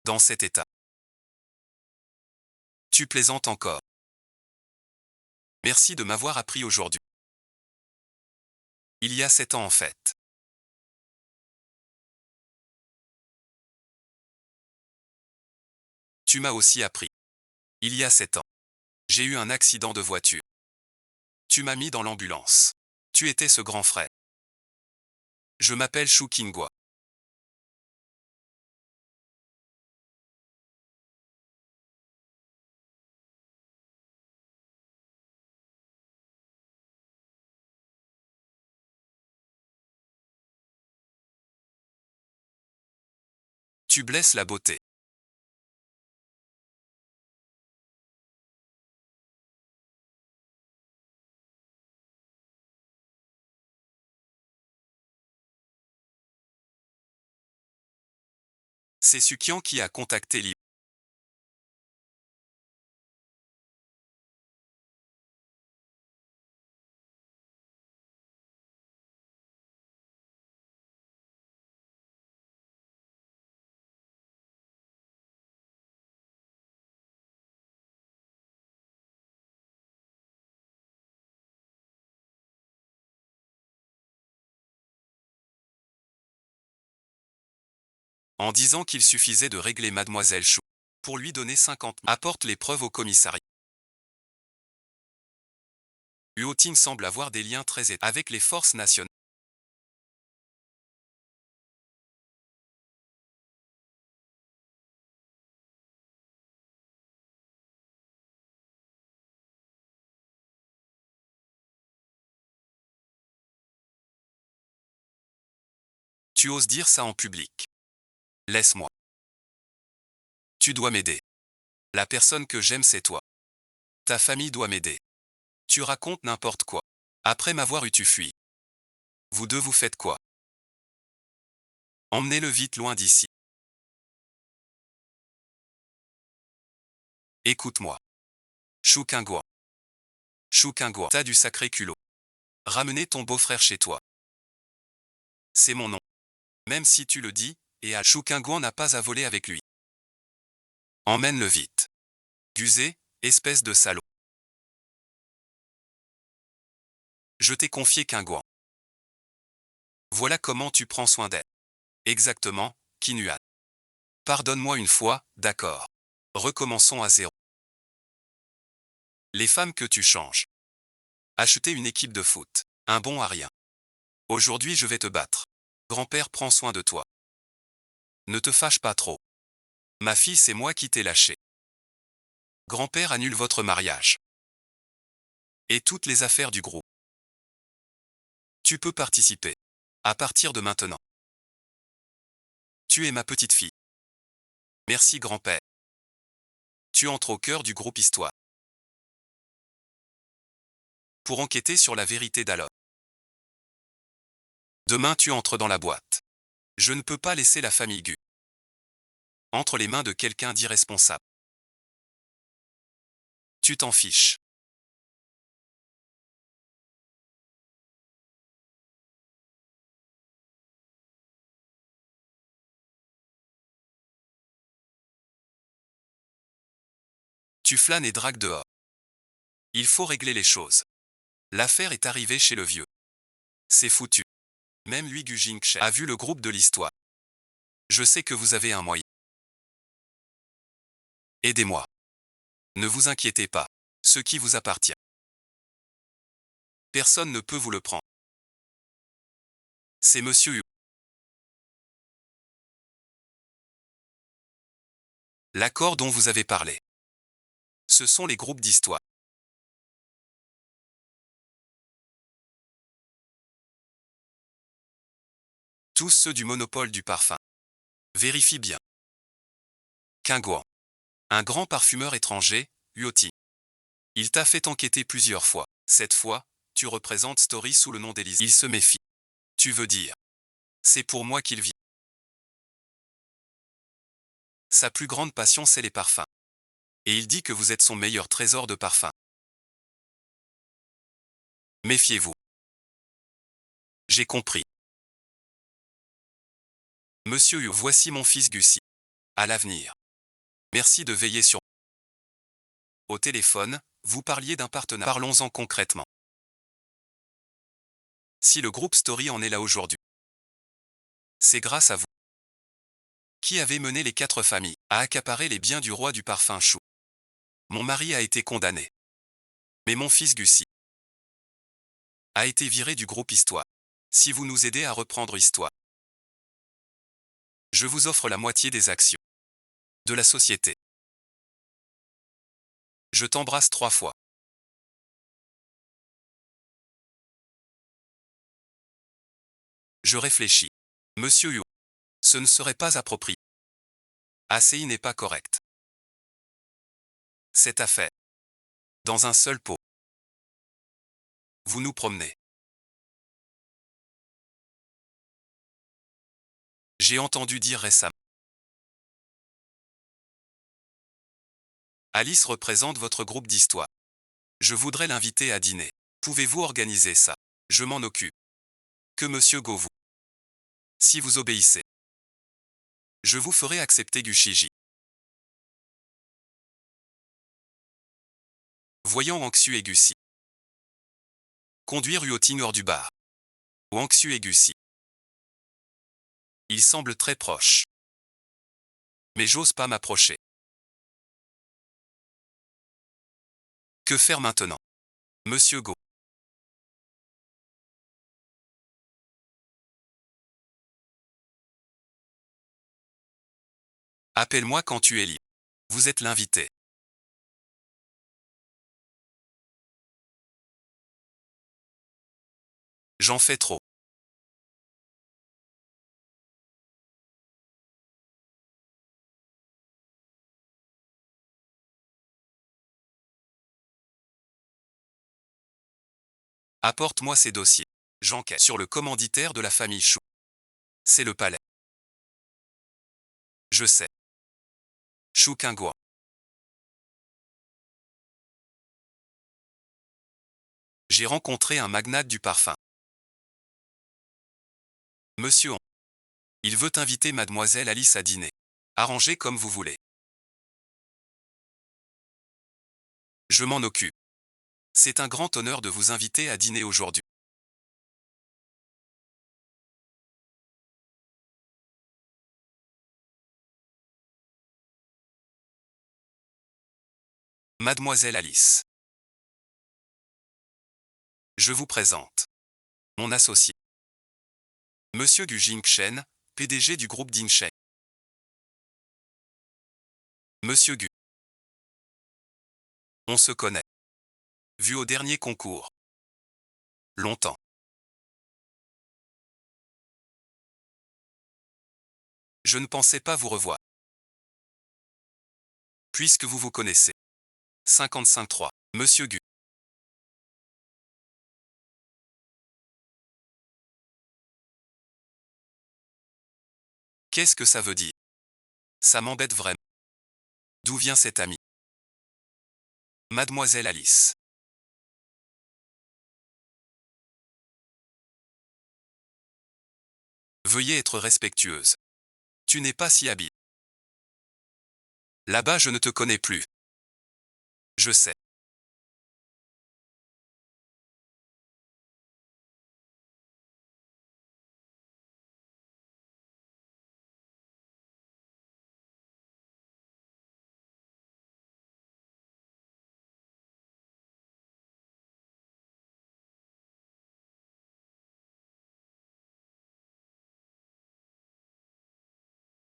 Dans cet état. Tu plaisantes encore. Merci de m'avoir appris aujourd'hui. Il y a 7 ans en fait. Tu m'as aussi appris. Il y a 7 ans. J'ai eu un accident de voiture. Tu m'as mis dans l'ambulance. Tu étais ce grand frère. Je m'appelle Shu Kingguan. Tu blesses la beauté. C'est Sukian qui a contacté Li. En disant qu'il suffisait de régler Mademoiselle Chou pour lui donner 50 apporte les preuves au commissariat. Huoting semble avoir des liens très étroits avec les forces nationales. Tu oses dire ça en public. Laisse-moi. Tu dois m'aider. La personne que j'aime, c'est toi. Ta famille doit m'aider. Tu racontes n'importe quoi. Après m'avoir eu, tu fuis. Vous deux, vous faites quoi? Emmenez-le vite loin d'ici. Écoute-moi. Chou Kingguan. Chou Kingguan, t'as du sacré culot. Ramener ton beau-frère chez toi. C'est mon nom. Même si tu le dis, et Chou Kingguan n'a pas à voler avec lui. Emmène-le vite. Guzé, espèce de salaud. Je t'ai confié Kingguan. Voilà comment tu prends soin d'elle. Exactement, Kinuan. Pardonne-moi une fois, d'accord. Recommençons à zéro. Les femmes que tu changes. Acheter une équipe de foot. Un bon à rien. Aujourd'hui je vais te battre. Grand-père prend soin de toi. Ne te fâche pas trop. Ma fille, c'est moi qui t'ai lâché. Grand-père annule votre mariage. Et toutes les affaires du groupe. Tu peux participer. À partir de maintenant. Tu es ma petite fille. Merci grand-père. Tu entres au cœur du groupe Histoire. Pour enquêter sur la vérité d'Alon. Demain tu entres dans la boîte. Je ne peux pas laisser la famille Gu entre les mains de quelqu'un d'irresponsable. Tu t'en fiches. Tu flânes et dragues dehors. Il faut régler les choses. L'affaire est arrivée chez le vieux. C'est foutu. Même lui Gu Jingche a vu le groupe de l'histoire. Je sais que vous avez un moyen. Aidez-moi. Ne vous inquiétez pas. Ce qui vous appartient. Personne ne peut vous le prendre. C'est Monsieur Hu. L'accord dont vous avez parlé. Ce sont les groupes d'histoire. Tous ceux du monopole du parfum. Vérifie bien. Kingguan. Un grand parfumeur étranger, Huoti. Il t'a fait enquêter plusieurs fois. Cette fois, tu représentes Story sous le nom d'Elise. Il se méfie. Tu veux dire. C'est pour moi qu'il vit. Sa plus grande passion, c'est les parfums. Et il dit que vous êtes son meilleur trésor de parfums. Méfiez-vous. J'ai compris. Monsieur Hu, voici mon fils Gussie. À l'avenir. Merci de veiller sur. Au téléphone, vous parliez d'un partenaire. Parlons-en concrètement. Si le groupe Story en est là aujourd'hui, c'est grâce à vous. Qui avez mené les 4 familles à accaparer les biens du roi du parfum chou. Mon mari a été condamné. Mais mon fils Gussie a été viré du groupe Histoire. Si vous nous aidez à reprendre Histoire, je vous offre la moitié des actions de la société. Je t'embrasse 3 fois. Je réfléchis. Monsieur Hu, ce ne serait pas approprié. ACI n'est pas correct. C'est à fait. Dans un seul pot. Vous nous promenez. J'ai entendu dire récemment. Alice représente votre groupe d'histoire. Je voudrais l'inviter à dîner. Pouvez-vous organiser ça? Je m'en occupe. Que Monsieur Go vous. Si vous obéissez. Je vous ferai accepter Gushiji. Voyant Anxu et Gussi. Conduire Uoting hors du bar. Anxu et Gussi. Ils semblent très proches. Mais j'ose pas m'approcher. Que faire maintenant? Monsieur Go. Appelle-moi quand tu es libre. Vous êtes l'invité. J'en fais trop. Apporte-moi ces dossiers. J'enquête sur le commanditaire de la famille Chou. C'est le palais. Je sais. Chou Qingguan. J'ai rencontré un magnate du parfum. Monsieur On. Il veut inviter mademoiselle Alice à dîner. Arrangez comme vous voulez. Je m'en occupe. C'est un grand honneur de vous inviter à dîner aujourd'hui. Mademoiselle Alice. Je vous présente. Mon associé. Monsieur Gu Jingchen, PDG du groupe Dingsheng. Monsieur Gu. On se connaît. Vu au dernier concours. Longtemps. Je ne pensais pas vous revoir. Puisque vous vous connaissez. 55.3. Monsieur Gu. Qu'est-ce que ça veut dire? Ça m'embête vraiment. D'où vient cet ami? Mademoiselle Alice. Veuillez être respectueuse. Tu n'es pas si habile. Là-bas je ne te connais plus. Je sais.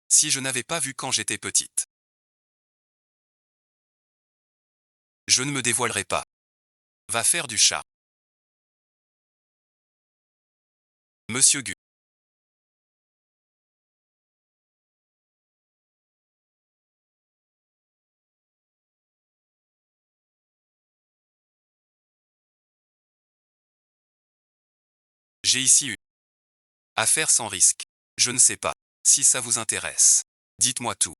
Si je n'avais pas vu quand j'étais petite. Je ne me dévoilerai pas. Va faire du chat. Monsieur Gu. J'ai ici une affaire sans risque. Je ne sais pas si ça vous intéresse. Dites-moi tout.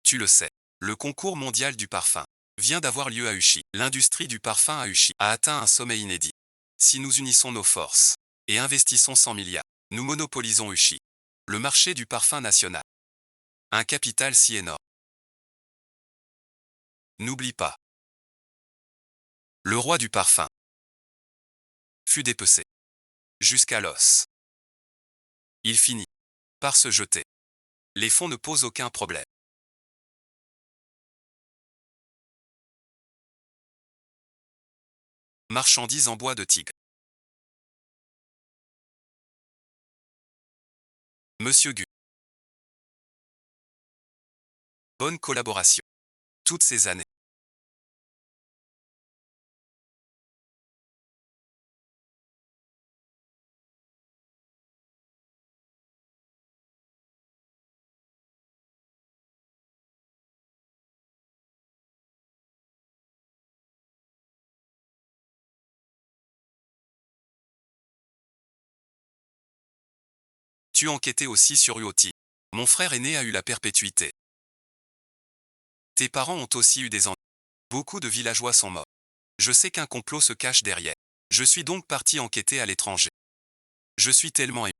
Tu le sais. Le concours mondial du parfum vient d'avoir lieu à Uchi. L'industrie du parfum à Uchi a atteint un sommet inédit. Si nous unissons nos forces et investissons 100 milliards, nous monopolisons Uchi. Le marché du parfum national. Un capital si énorme. N'oublie pas. Le roi du parfum fut dépecé jusqu'à l'os. Il finit par se jeter. Les fonds ne posent aucun problème. Marchandises en bois de tigre. Monsieur Gu. Bonne collaboration. Toutes ces années. Tu enquêtais aussi sur Uoti. Mon frère aîné a eu la perpétuité. Tes parents ont aussi eu des ennuis. Beaucoup de villageois sont morts. Je sais qu'un complot se cache derrière. Je suis donc parti enquêter à l'étranger. Je suis tellement ému.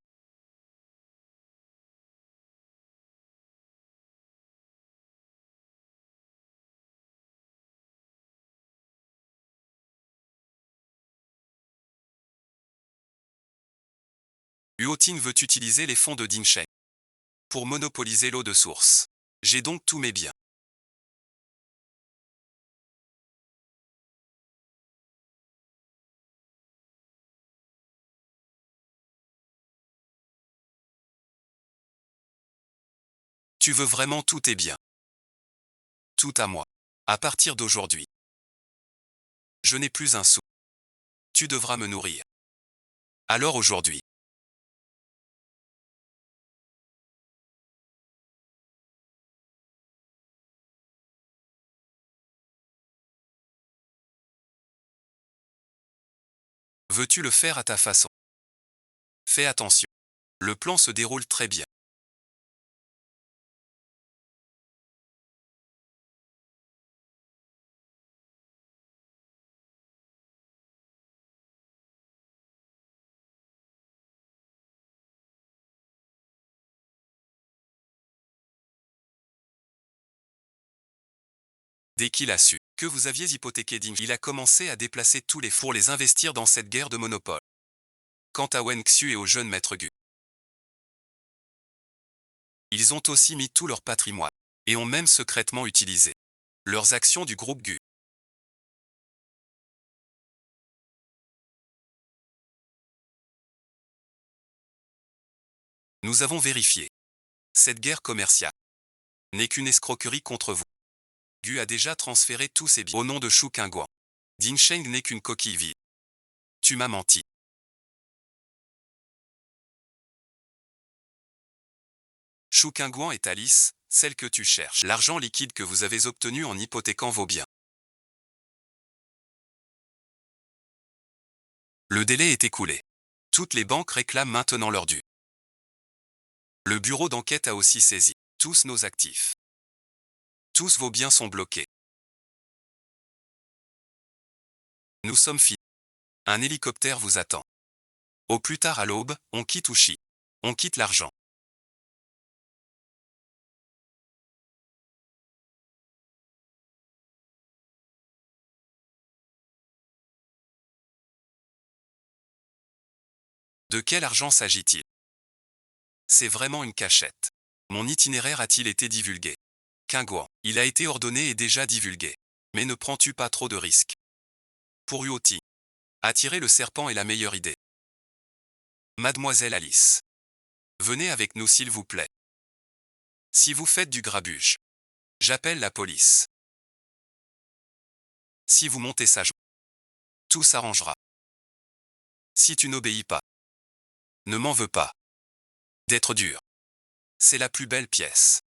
Uoting veut utiliser les fonds de Dingsheng pour monopoliser l'eau de source. J'ai donc tous mes biens. Tu veux vraiment tous tes biens. Tout à moi. À partir d'aujourd'hui. Je n'ai plus un sou. Tu devras me nourrir. Alors aujourd'hui. Veux-tu le faire à ta façon? Fais attention. Le plan se déroule très bien. Dès qu'il a su que vous aviez hypothéqué Ding, il a commencé à déplacer tous les fonds pour les investir dans cette guerre de monopole. Quant à Wen Xiu et au jeune maître Gu, ils ont aussi mis tout leur patrimoine, et ont même secrètement utilisé leurs actions du groupe Gu. Nous avons vérifié. Cette guerre commerciale n'est qu'une escroquerie contre vous. Gu a déjà transféré tous ses biens au nom de Shu Qingguan. Dingsheng n'est qu'une coquille vide. Tu m'as menti. Shu Qingguan est Alice, celle que tu cherches. L'argent liquide que vous avez obtenu en hypothéquant vos biens. Le délai est écoulé. Toutes les banques réclament maintenant leur dû. Le bureau d'enquête a aussi saisi tous nos actifs. Tous vos biens sont bloqués. Nous sommes finis. Un hélicoptère vous attend. Au plus tard à l'aube, on quitte Ushi. On quitte l'argent. De quel argent s'agit-il? C'est vraiment une cachette. Mon itinéraire a-t-il été divulgué? Qingguan, il a été ordonné et déjà divulgué. Mais ne prends-tu pas trop de risques? Pour Uoti, attirer le serpent est la meilleure idée. Mademoiselle Alice, venez avec nous s'il vous plaît. Si vous faites du grabuge, j'appelle la police. Si vous montez sagement, tout s'arrangera. Si tu n'obéis pas, ne m'en veux pas. D'être dur, c'est la plus belle pièce.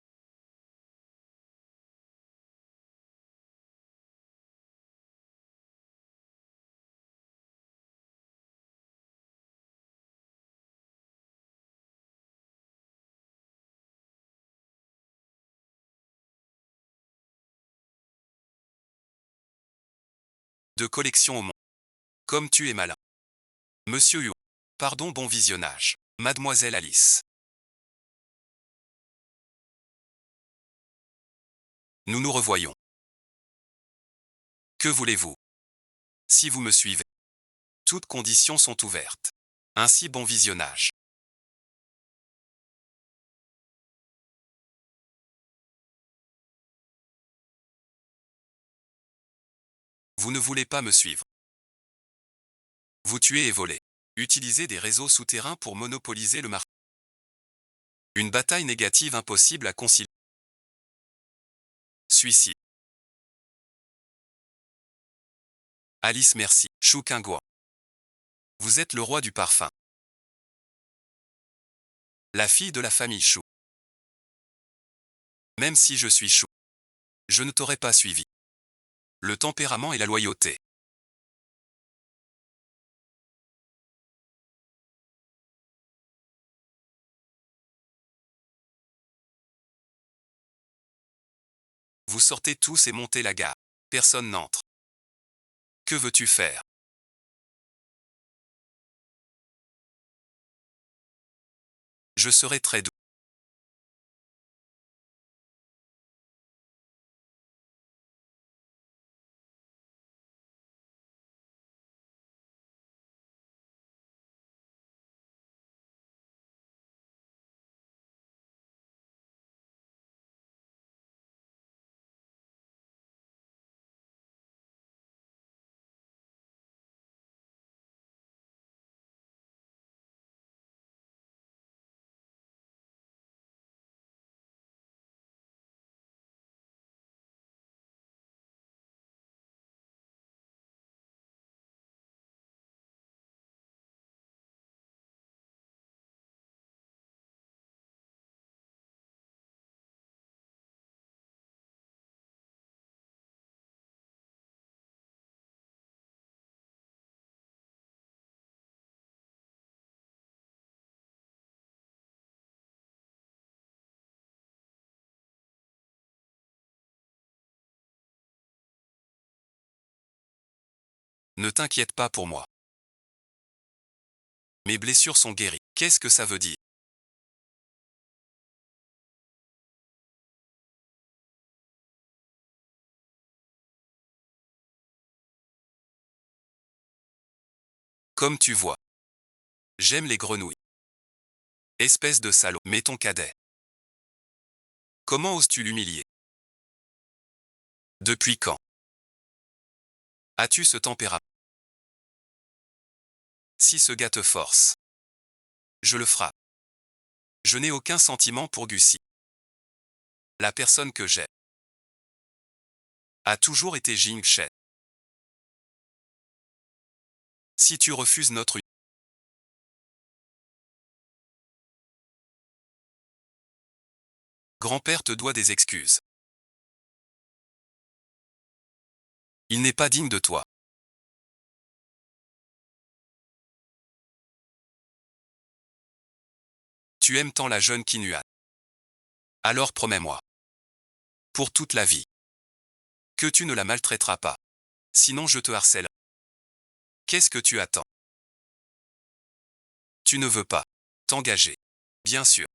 De collection au monde. Comme tu es malin. Monsieur Yu. Pardon, bon visionnage. Mademoiselle Alice. Nous nous revoyons. Que voulez-vous? Si vous me suivez, toutes conditions sont ouvertes. Ainsi bon visionnage. Vous ne voulez pas me suivre. Vous tuez et volez. Utilisez des réseaux souterrains pour monopoliser le marché. Une bataille négative impossible à concilier. Suicide. Alice merci. Shu Qingguan. Vous êtes le roi du parfum. La fille de la famille Shu. Même si je suis Shu, je ne t'aurais pas suivi. Le tempérament et la loyauté. Vous sortez tous et montez la gare. Personne n'entre. Que veux-tu faire? Je serai très doux. Ne t'inquiète pas pour moi. Mes blessures sont guéries. Qu'est-ce que ça veut dire? Comme tu vois. J'aime les grenouilles. Espèce de salaud. Mais ton cadet. Comment oses-tu l'humilier? Depuis quand? As-tu ce tempérament? Si ce gars te force, je le frappe. Je n'ai aucun sentiment pour Gussie. La personne que j'aime a toujours été Jing Shen. Si tu refuses notre union, grand-père te doit des excuses. Il n'est pas digne de toi. Tu aimes tant la jeune Qinuan. Alors promets-moi, pour toute la vie, que tu ne la maltraiteras pas. Sinon je te harcèle. Qu'est-ce que tu attends? Tu ne veux pas t'engager. Bien sûr.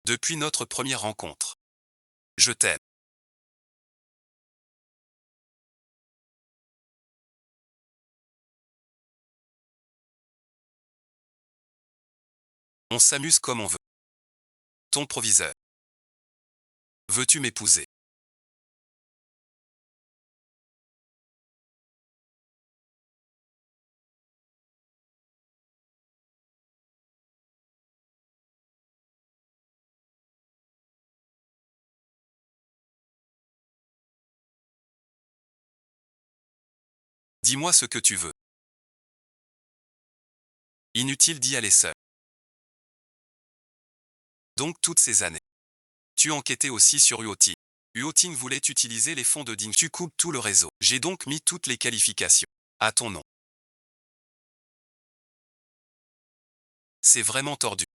Depuis notre première rencontre. Je t'aime. On s'amuse comme on veut. Ton proviseur. Veux-tu m'épouser? Dis-moi ce que tu veux. Inutile d'y aller seul. Donc toutes ces années. Tu enquêtais aussi sur Uoting. Uoting voulait utiliser les fonds de Ding. Tu coupes tout le réseau. J'ai donc mis toutes les qualifications à ton nom. C'est vraiment tordu.